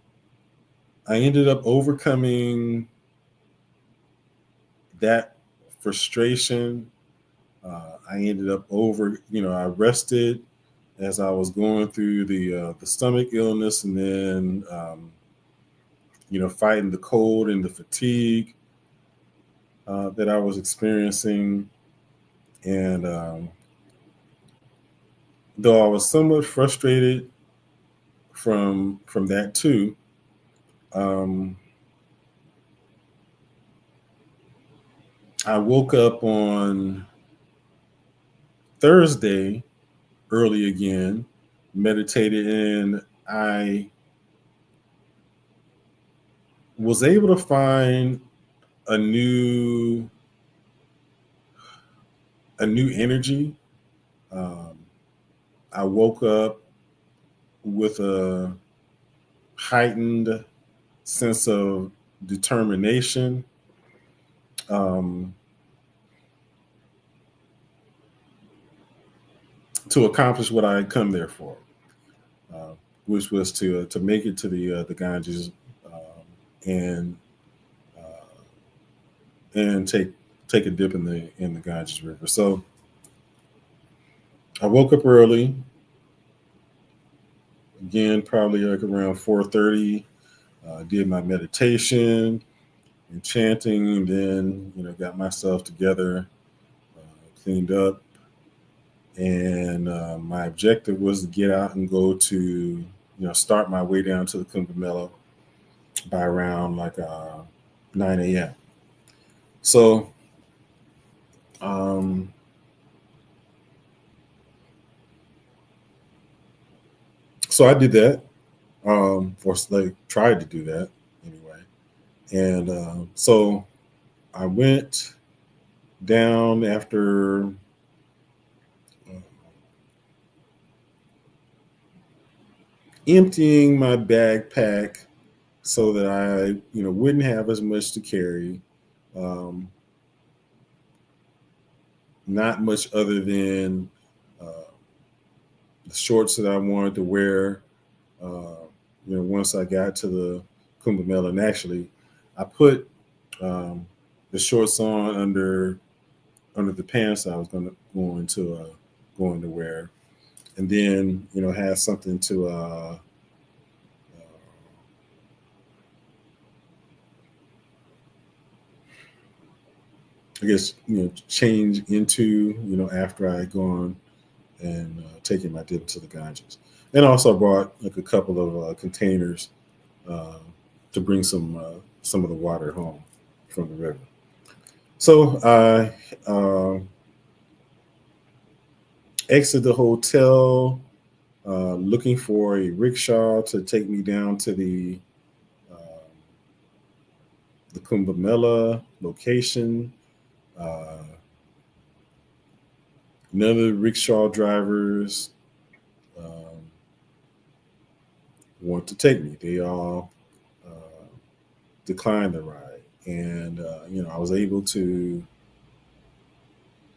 I ended up overcoming that frustration. I ended up I rested as I was going through the stomach illness, and then fighting the cold and the fatigue that I was experiencing. And though I was somewhat frustrated from that too, um, I woke up on Thursday early again, meditated, and I was able to find a new a new energy. Um, I woke up with a heightened sense of determination, um, to accomplish what I had come there for, uh, which was to make it to the Ganges, and and take a dip in the Ganges River. So I woke up early, again, probably like around 4:30. Did my meditation and chanting, and then got myself together, cleaned up, and my objective was to get out and go to start my way down to the Kumbh Mela by around like 9 a.m. So um, so I did that, or like tried to do that anyway, and so I went down after emptying my backpack so that I, wouldn't have as much to carry. Um, Not much other than uh, the shorts that I wanted to wear. Uh, once I got to the Kumbh Mela, and actually, I put um, the shorts on under the pants I was going to wear, and then had something to I guess change into after I had gone and taken my dip to the Ganges, and also brought like a couple of containers uh, to bring some of the water home from the river. So I exit the hotel, looking for a rickshaw to take me down to the Kumbh Mela location. Uh, None of the rickshaw drivers um, want to take me. They all uh, declined the ride, and I was able to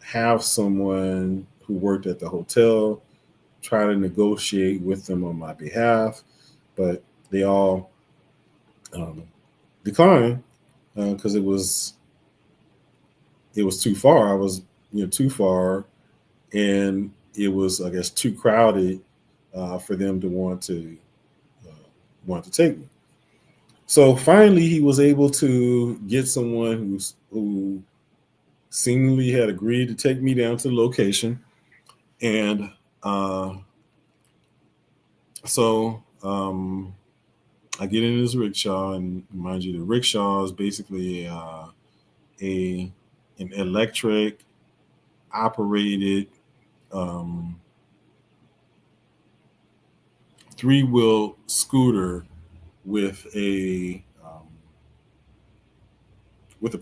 have someone who worked at the hotel try to negotiate with them on my behalf, but they all um, declined because it was too far. I was too far, and it was, I guess, too crowded for them to uh, want to take me. So finally, he was able to get someone who seemingly had agreed to take me down to the location, and uh, so I get in his rickshaw, and mind you, the rickshaw is basically a an electric operated um, three-wheel scooter with a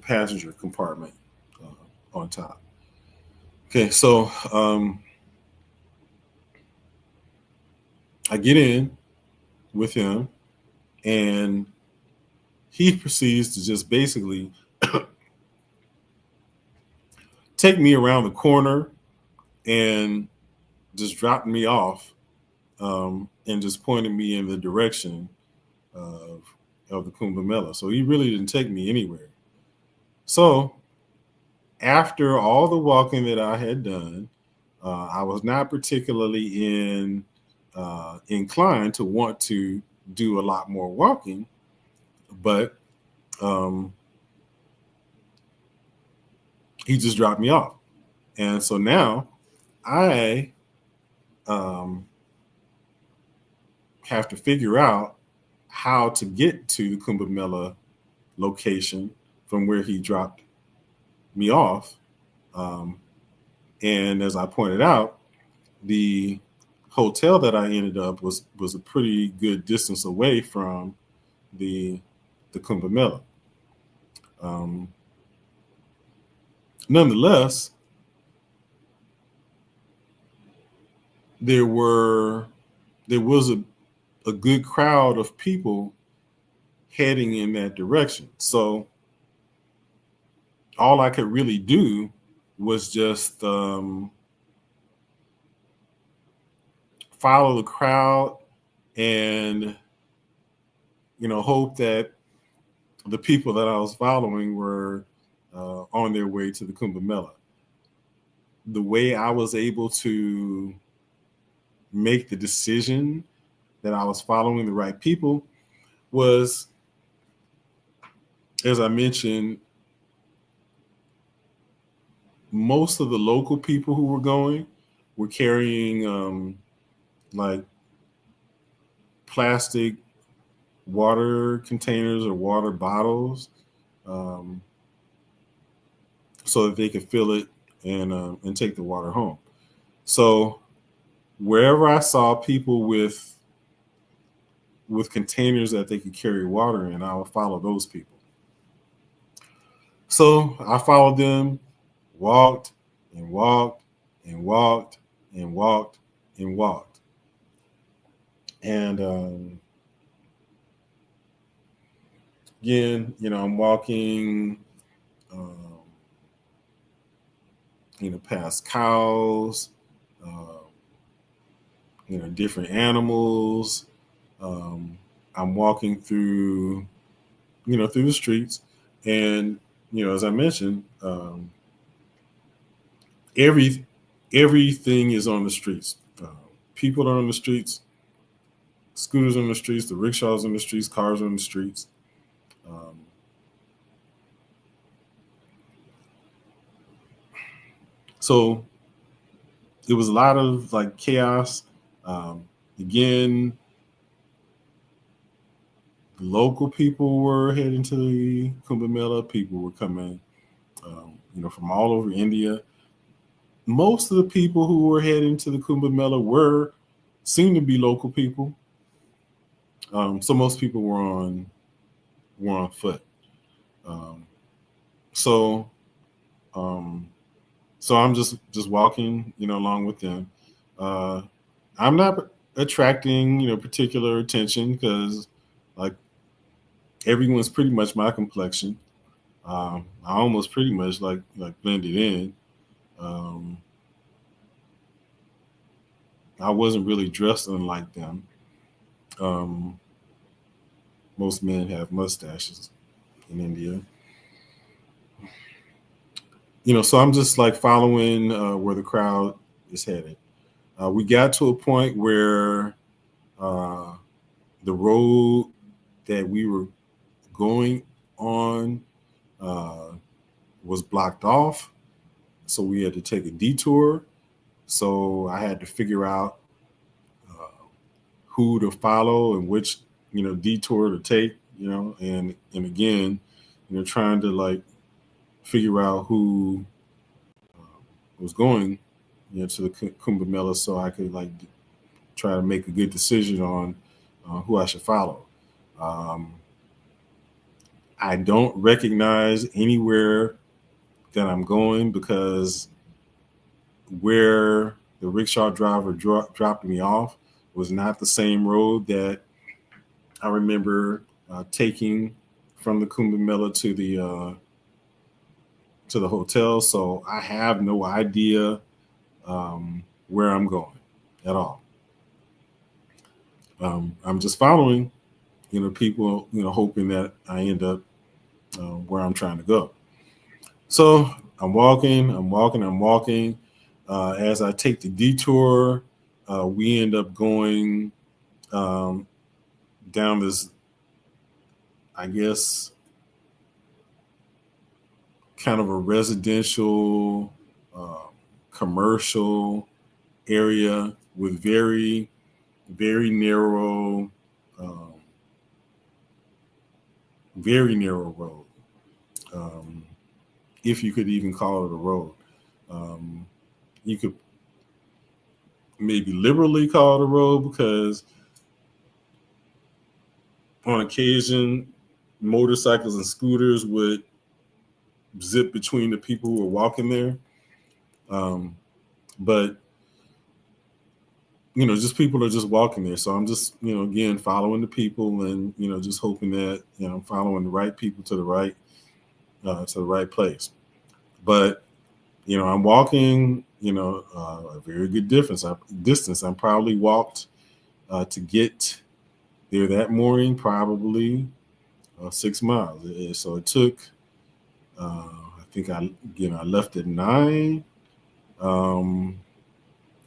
passenger compartment on top. Okay, so I get in with him, and he proceeds to just basically take me around the corner and just drop me off, and just pointed me in the direction of the Kumbh Mela. So he really didn't take me anywhere. So after all the walking that I had done, I was not particularly inclined to want to do a lot more walking, but um, he just dropped me off. And so now I um, have to figure out how to get to the Kumbh Mela location from where he dropped me off. Um, and as I pointed out, the hotel that I ended up was a pretty good distance away from the Kumbh Mela. Um, Nonetheless, there were there was a good crowd of people heading in that direction. So all I could really do was just follow the crowd and hope that the people that I was following were on their way to the Kumbh Mela. The way I was able to make the decision that I was following the right people was, as I mentioned, most of the local people who were going were carrying like plastic water containers or water bottles, um, so that they could fill it and take the water home. So wherever I saw people with containers that they could carry water in, I would follow those people. So I followed them, walked and walked and walked and walked and walked. And again, I'm walking, um, past cows, uh, different animals. Um, I'm walking through, through the streets, and as I mentioned, every everything is on the streets. People are on the streets, scooters on the streets, the rickshaws on the streets, cars on the streets. Um, so it was a lot of like chaos. Um, Again, local people were heading to the Kumbh Mela. People were coming, from all over India. Most of the people who were heading to the Kumbh Mela seemed to be local people. So most people were on foot. Um, so um, so I'm just walking, along with them. Uh, I'm not attracting, particular attention because like everyone's pretty much my complexion. I almost pretty much like blended in. Um, I wasn't really dressed unlike them. Um, Most men have mustaches in India. So I'm just like following where the crowd is headed. We got to a point where uh, the road that we were going on uh, was blocked off, so we had to take a detour. So I had to figure out uh, who to follow and which detour to take. And again, trying to like figure out who was going to the Kumbh Mela, so I could like try to make a good decision on who I should follow. Um, I don't recognize anywhere that I'm going because where the rickshaw driver dropped me off was not the same road that I remember taking from the Kumbh Mela to the hotel. So I have no idea where I'm going at all. I'm just following, people, hoping that I end up where I'm trying to go. So I'm walking, I'm walking, I'm walking. As I take the detour, we end up going um, down this, I guess, kind of a residential, commercial area with very, very narrow, um, very narrow road. Um, if you could even call it a road. Um, you could maybe liberally call it a road because on occasion, motorcycles and scooters would zip between the people who were walking there. Um, but just people are just walking there. So I'm just, again, following the people and, just hoping that, I'm following the right people to the right place. But, I'm walking, a very good distance. I probably walked to get there that morning, probably 6 miles. So it took, I think I left at 9.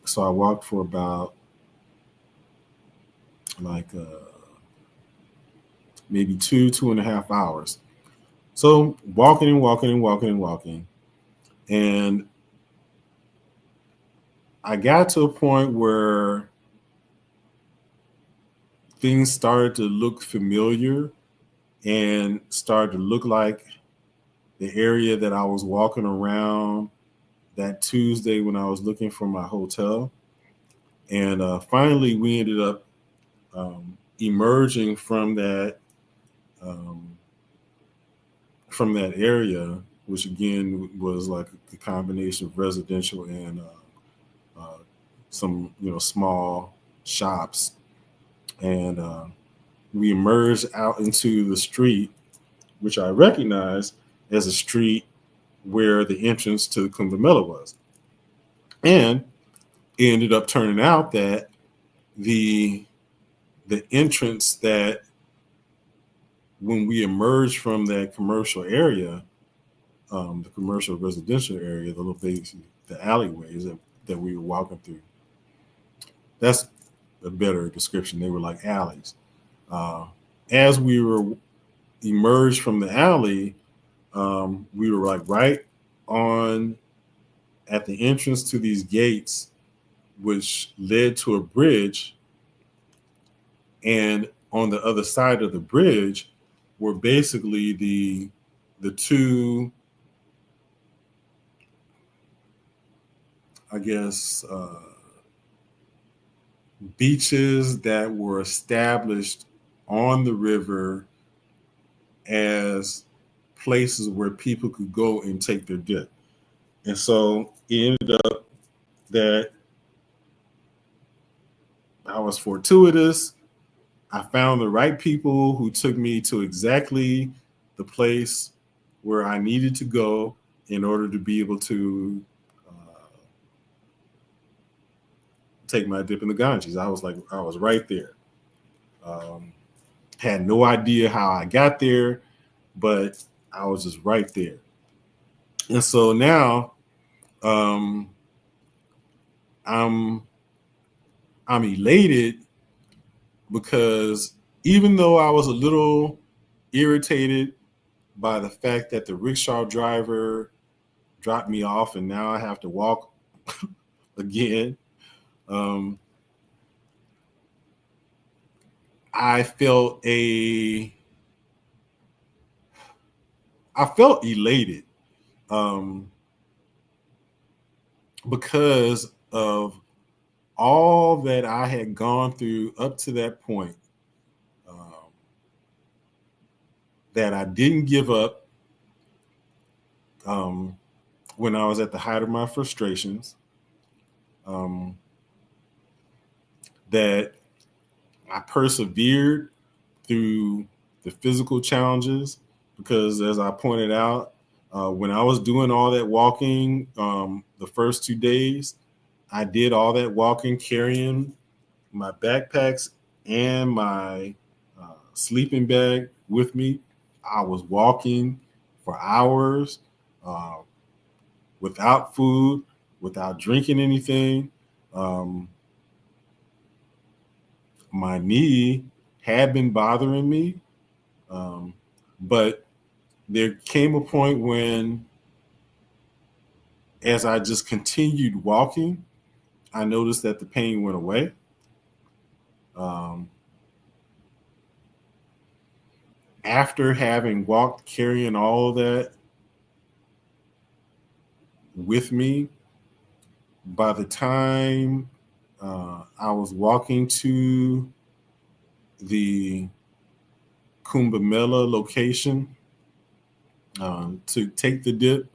So I walked for about like maybe 2.5 hours. So walking and walking and walking and walking. And I got to a point where things started to look familiar and started to look like the area that I was walking around that Tuesday when I was looking for my hotel. And finally, we ended up emerging um, from that area, which again was like a combination of residential and some small shops. And we emerged out into the street, which I recognized as a street where the entrance to the Kumbh Mela was. And it ended up turning out that the entrance, that when we emerged from that commercial area, the commercial residential area, the little things, the alleyways that we were walking through, that's a better description. They were like alleys. Uh, as we were emerged from the alley, we were like right on at the entrance to these gates, which led to a bridge. And on the other side of the bridge were basically the two, I guess, beaches that were established on the river as places where people could go and take their dip. And so it ended up that I was fortuitous. I found the right people who took me to exactly the place where I needed to go in order to be able to take my dip in the Ganges. I was right there. Um, had no idea how I got there, but I was just right there. And so now um, I'm I'm elated because even though I was a little irritated by the fact that the rickshaw driver dropped me off and now I have to walk again, um, I felt elated um, because of all that I had gone through up to that point. That I didn't give up um, when I was at the height of my frustrations. Um, that I persevered through the physical challenges because, as I pointed out, when I was doing all that walking the first 2 days, I did all that walking carrying my backpacks and my sleeping bag with me. I was walking for hours uh, without food, without drinking anything. Um, my knee had been bothering me, um, but there came a point when, as I just continued walking, I noticed that the pain went away. Um, After having walked, carrying all of that with me, by the time I was walking to the Kumbh Mela location to take the dip,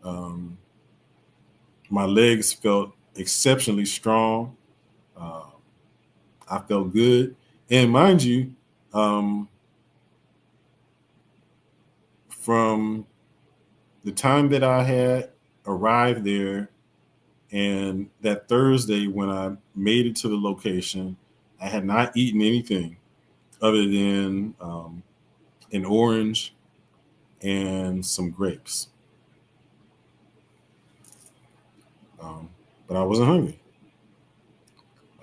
um, my legs felt exceptionally strong. Uh, I felt good. And mind you, um, from the time that I had arrived there and that Thursday when I made it to the location, I had not eaten anything other than an orange and some grapes. Um, but I wasn't hungry.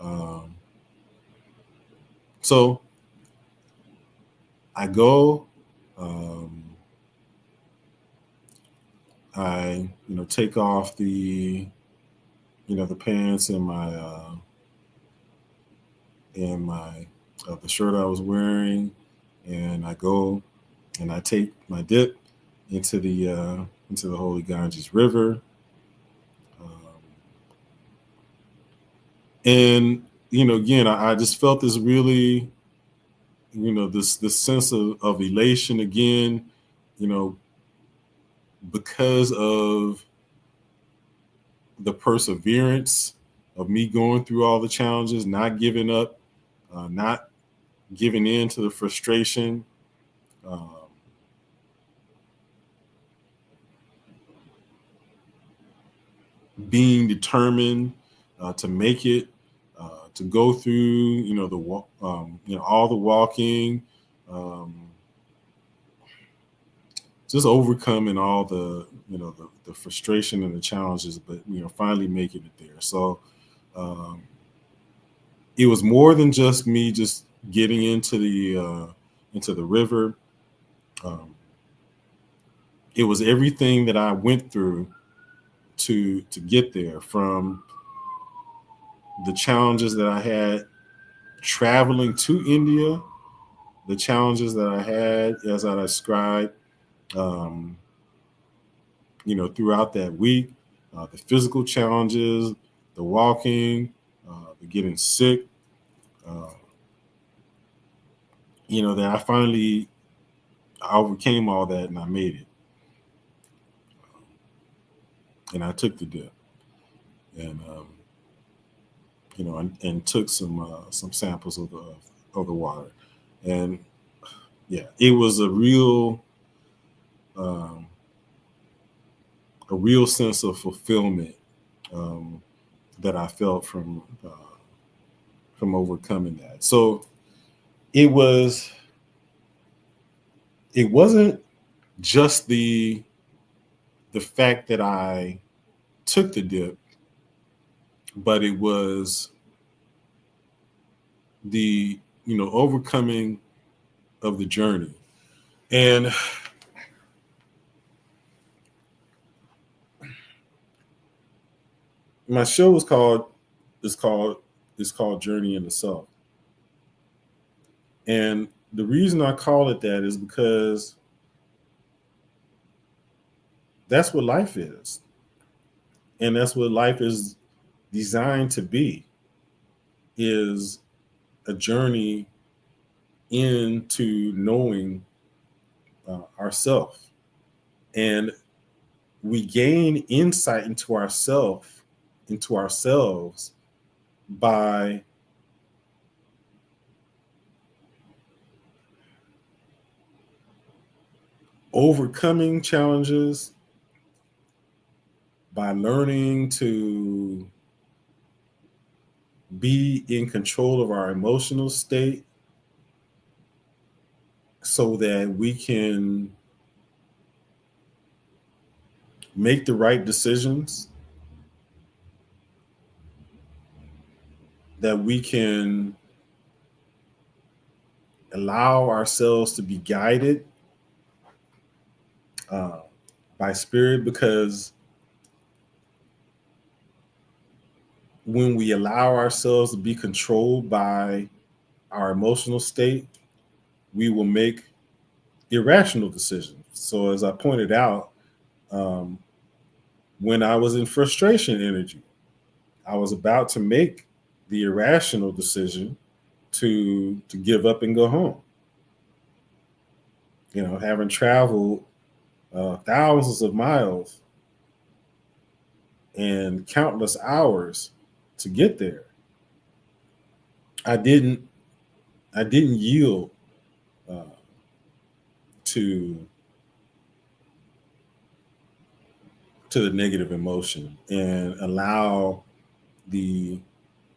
Um, so I go, um, I take off the pants and my the shirt I was wearing, and I go and I take my dip into the Holy Ganges River, um, and again I just felt this really this sense of elation again, you know, because of the perseverance of me going through all the challenges, not giving up, not giving in to the frustration, being determined to make it, to go through, all the walking, just overcoming all the frustration and the challenges, but finally making it there. So it was more than just me just getting into the river. It was everything that I went through to get there, from the challenges that I had traveling to India, the challenges that I had as I described, throughout that week, the physical challenges, the walking, the getting sick, that I overcame all that and I made it. And I took the dip and, and took some samples of the water. And yeah, it was a real sense of fulfillment that I felt from overcoming that. So it wasn't just the fact that I took the dip, but it was the overcoming of the journey. And my show is called Journey into Self. And the reason I call it that is because that's what life is. And that's what life is designed to be, is a journey into knowing ourself. And we gain insight into ourselves by overcoming challenges, by learning to be in control of our emotional state so that we can make the right decisions, that we can allow ourselves to be guided by spirit. Because when we allow ourselves to be controlled by our emotional state, we will make irrational decisions. So as I pointed out, when I was in frustration energy, I was about to make the irrational decision to give up and go home. Having traveled thousands of miles and countless hours to get there, I didn't yield to the negative emotion and allow the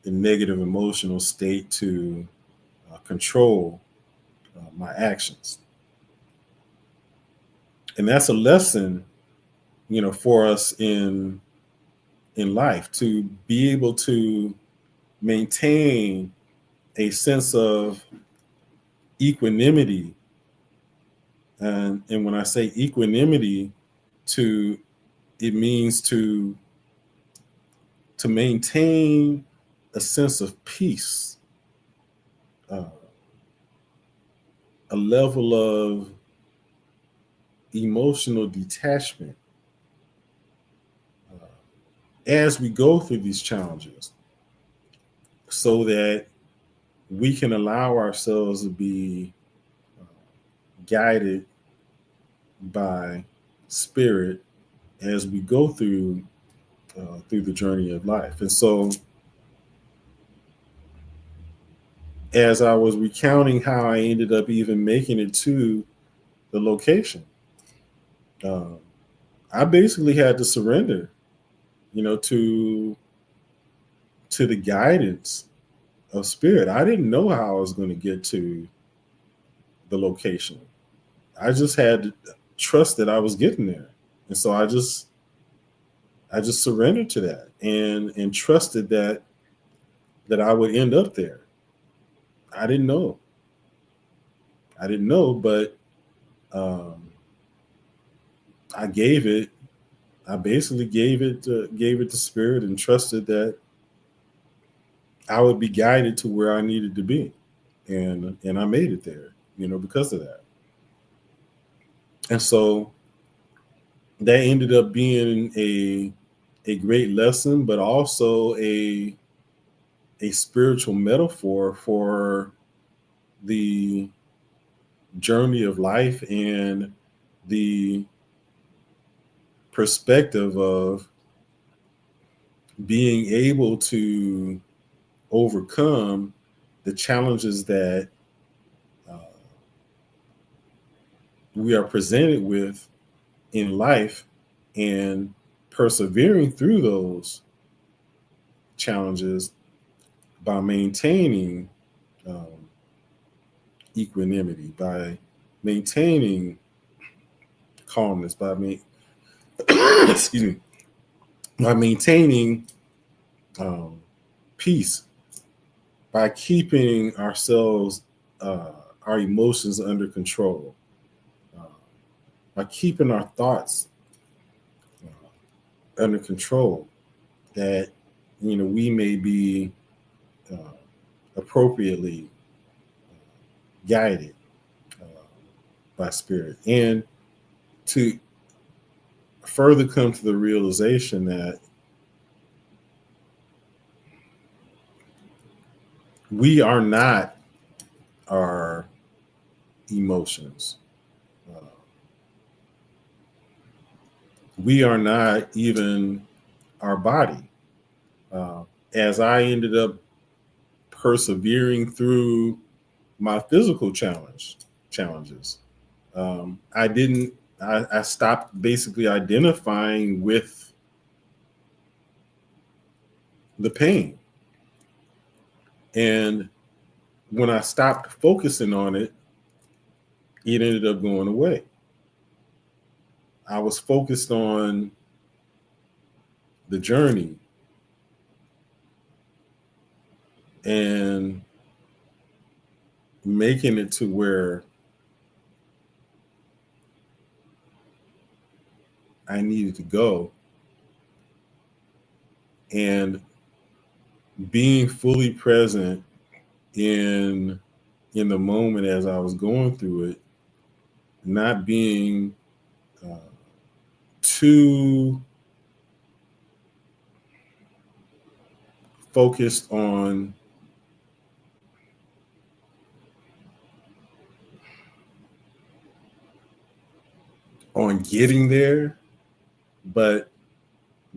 negative emotional state to control my actions. And that's a lesson, for us in life, to be able to maintain a sense of equanimity. And when I say equanimity, it means to maintain a sense of peace, a level of emotional detachment as we go through these challenges, so that we can allow ourselves to be guided by spirit as we go through the journey of life. And so as I was recounting how I ended up even making it to the location, um, I basically had to surrender, to the guidance of spirit. I didn't know how I was going to get to the location. I just had to trust that I was getting there, and so I just surrendered to that and trusted that I would end up there. I didn't know. I didn't know, but um, I gave it. I basically gave it to spirit and trusted that I would be guided to where I needed to be, and I made it there. Because of that. And so that ended up being a great lesson, but also a spiritual metaphor for the journey of life and the perspective of being able to overcome the challenges that uh, we are presented with in life and persevering through those challenges by maintaining um, equanimity, by maintaining calmness, excuse me, by maintaining um, peace, by keeping ourselves, uh, our emotions under control, uh, by keeping our thoughts under control, that we may be uh, appropriately guided uh, by spirit, and to further come to the realization that we are not our emotions. Uh, we are not even our body. Uh, as I ended up persevering through my physical challenges, I didn't. I stopped basically identifying with the pain, and when I stopped focusing on it, it ended up going away. I was focused on the journey and making it to where I needed to go, and being fully present in the moment as I was going through it, not being uh, too focused on getting there, but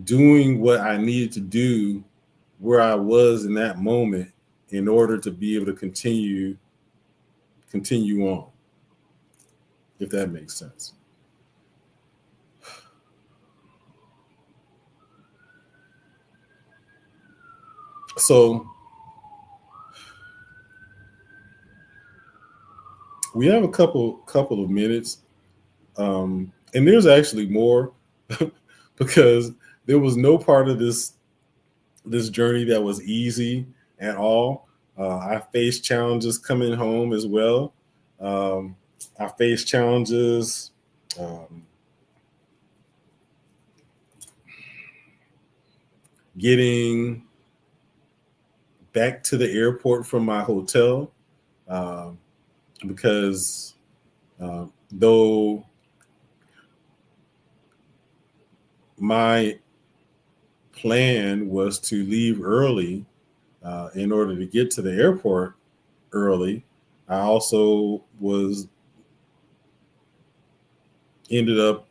doing what I needed to do where I was in that moment in order to be able to continue on, if that makes sense. So we have a couple of minutes, and there's actually more because there was no part of this journey that was easy at all. I faced challenges coming home as well. Um, I faced challenges um, getting back to the airport from my hotel, um, because though my plan was to leave early in order to get to the airport early, I also was ended up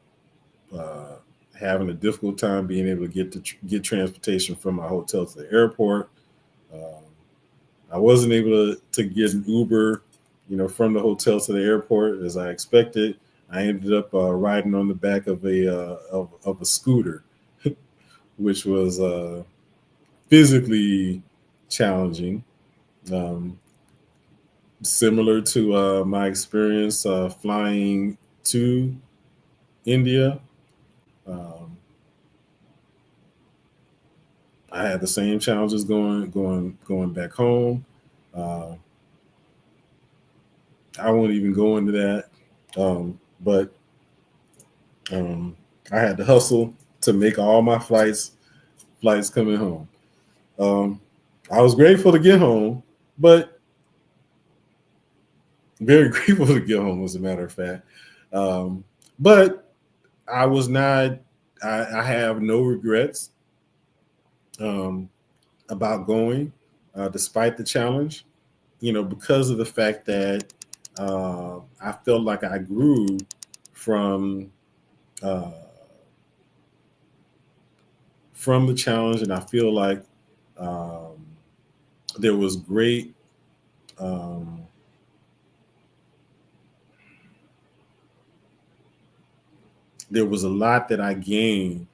uh, having a difficult time being able to get transportation from my hotel to the airport. Um, I wasn't able to get an Uber, from the hotel to the airport as I expected. I ended up riding on the back of a scooter, which was physically challenging. Um, Similar to my experience flying to India, um, I had the same challenges going back home. Uh, I won't even go into that, but um, I had to hustle to make all my flights coming home. Um, I was grateful to get home, but very grateful to get home, as a matter of fact. Um, but I was not. I have no regrets um, about going, despite the challenge. Because of the fact that I felt like I grew from uh, from the challenge, and I feel like um, there was great. Um, there was a lot that I gained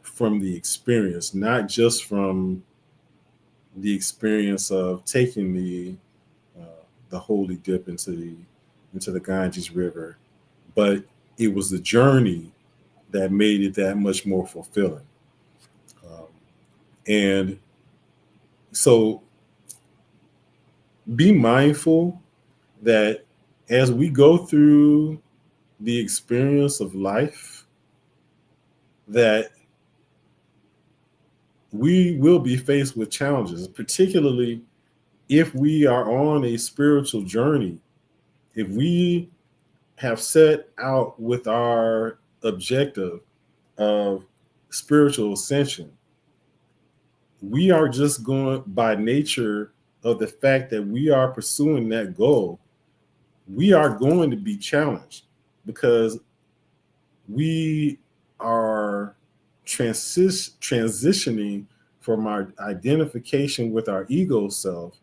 from the experience, not just from the experience of taking uh, the holy dip into the Ganges River, but it was the journey that made it that much more fulfilling. Um, and so, be mindful that as we go through the experience of life, that we will be faced with challenges, particularly if we are on a spiritual journey. If we have set out with our objective of spiritual ascension, we are just going by nature of the fact that we are pursuing that goal. We are going to be challenged because we are transitioning from our identification with our ego self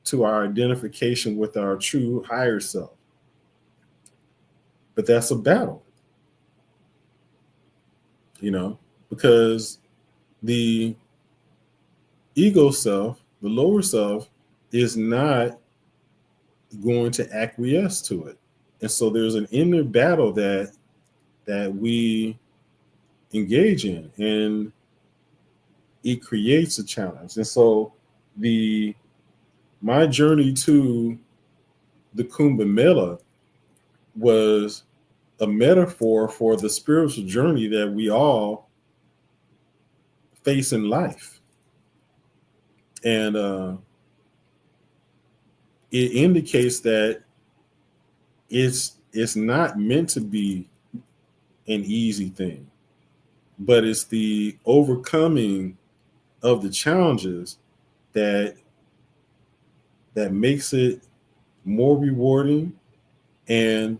to our identification with our true higher self. But that's a battle, you know, because the ego self, the lower self, is not going to acquiesce to it. And so there's an inner battle that we engage in, and it creates a challenge. And so the my journey to the Kumbh Mela was a metaphor for the spiritual journey that we all face in life. And it indicates that it's not meant to be an easy thing, but it's the overcoming of the challenges that makes it more rewarding and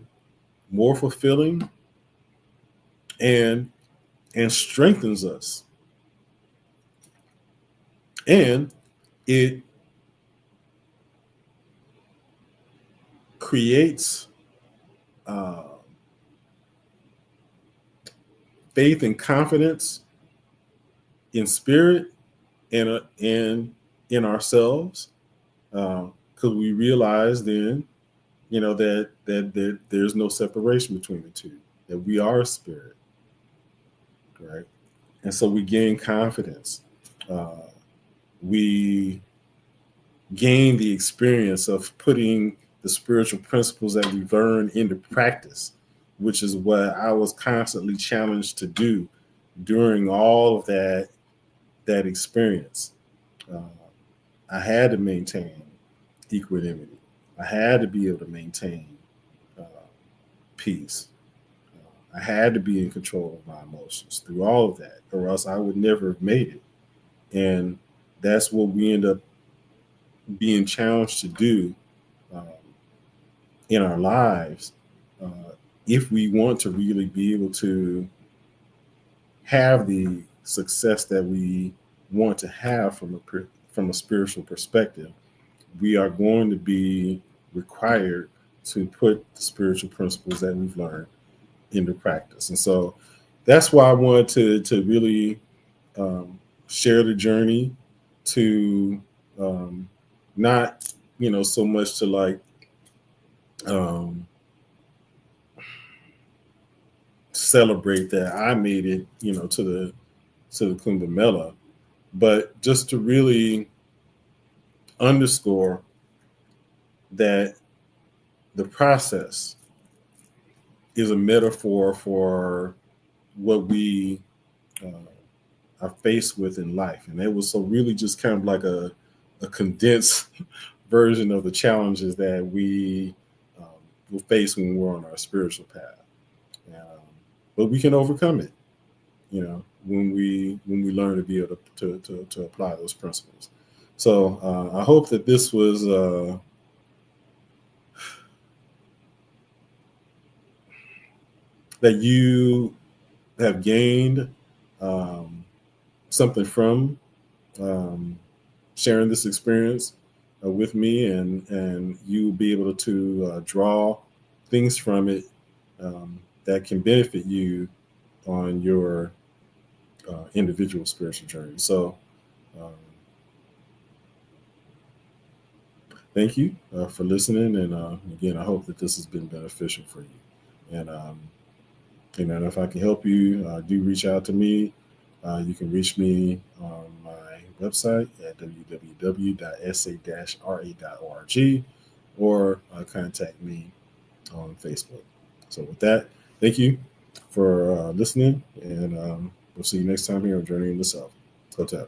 more fulfilling, and strengthens us. And it creates uh, faith and confidence in spirit and in ourselves, because we realize then, that there's no separation between the two, that we are a spirit, right? And so we gain confidence. Uh, we gain the experience of putting the spiritual principles that we've learned into practice, which is what I was constantly challenged to do during all of that experience. Uh, I had to maintain equanimity. I had to be able to maintain uh, peace. I had to be in control of my emotions through all of that, or else I would never have made it. And that's what we end up being challenged to do um, in our lives, uh, if we want to really be able to have the success that we want to have from a spiritual perspective. we are going to be required to put the spiritual principles that we've learned into practice. And so that's why I wanted to really share the journey, to not, so much to like um, celebrate that I made it, to the Kumbh Mela, but just to really underscore that the process is a metaphor for what we uh, are faced with in life. And it was so really just kind of like a condensed version of the challenges that we will face when we're on our spiritual path. But we can overcome it, when we learn to be able to apply those principles. So I hope that this was that you have gained something from sharing this experience with me, and you will be able to draw things from it that can benefit you on your individual spiritual journey. So um, thank you for listening, and again, I hope that this has been beneficial for you. And if I can help you, do reach out to me. You can reach me on my website at www.sa-ra.org, or contact me on Facebook. So with that, thank you for listening, and we'll see you next time here on Journey in the Self. Hotel.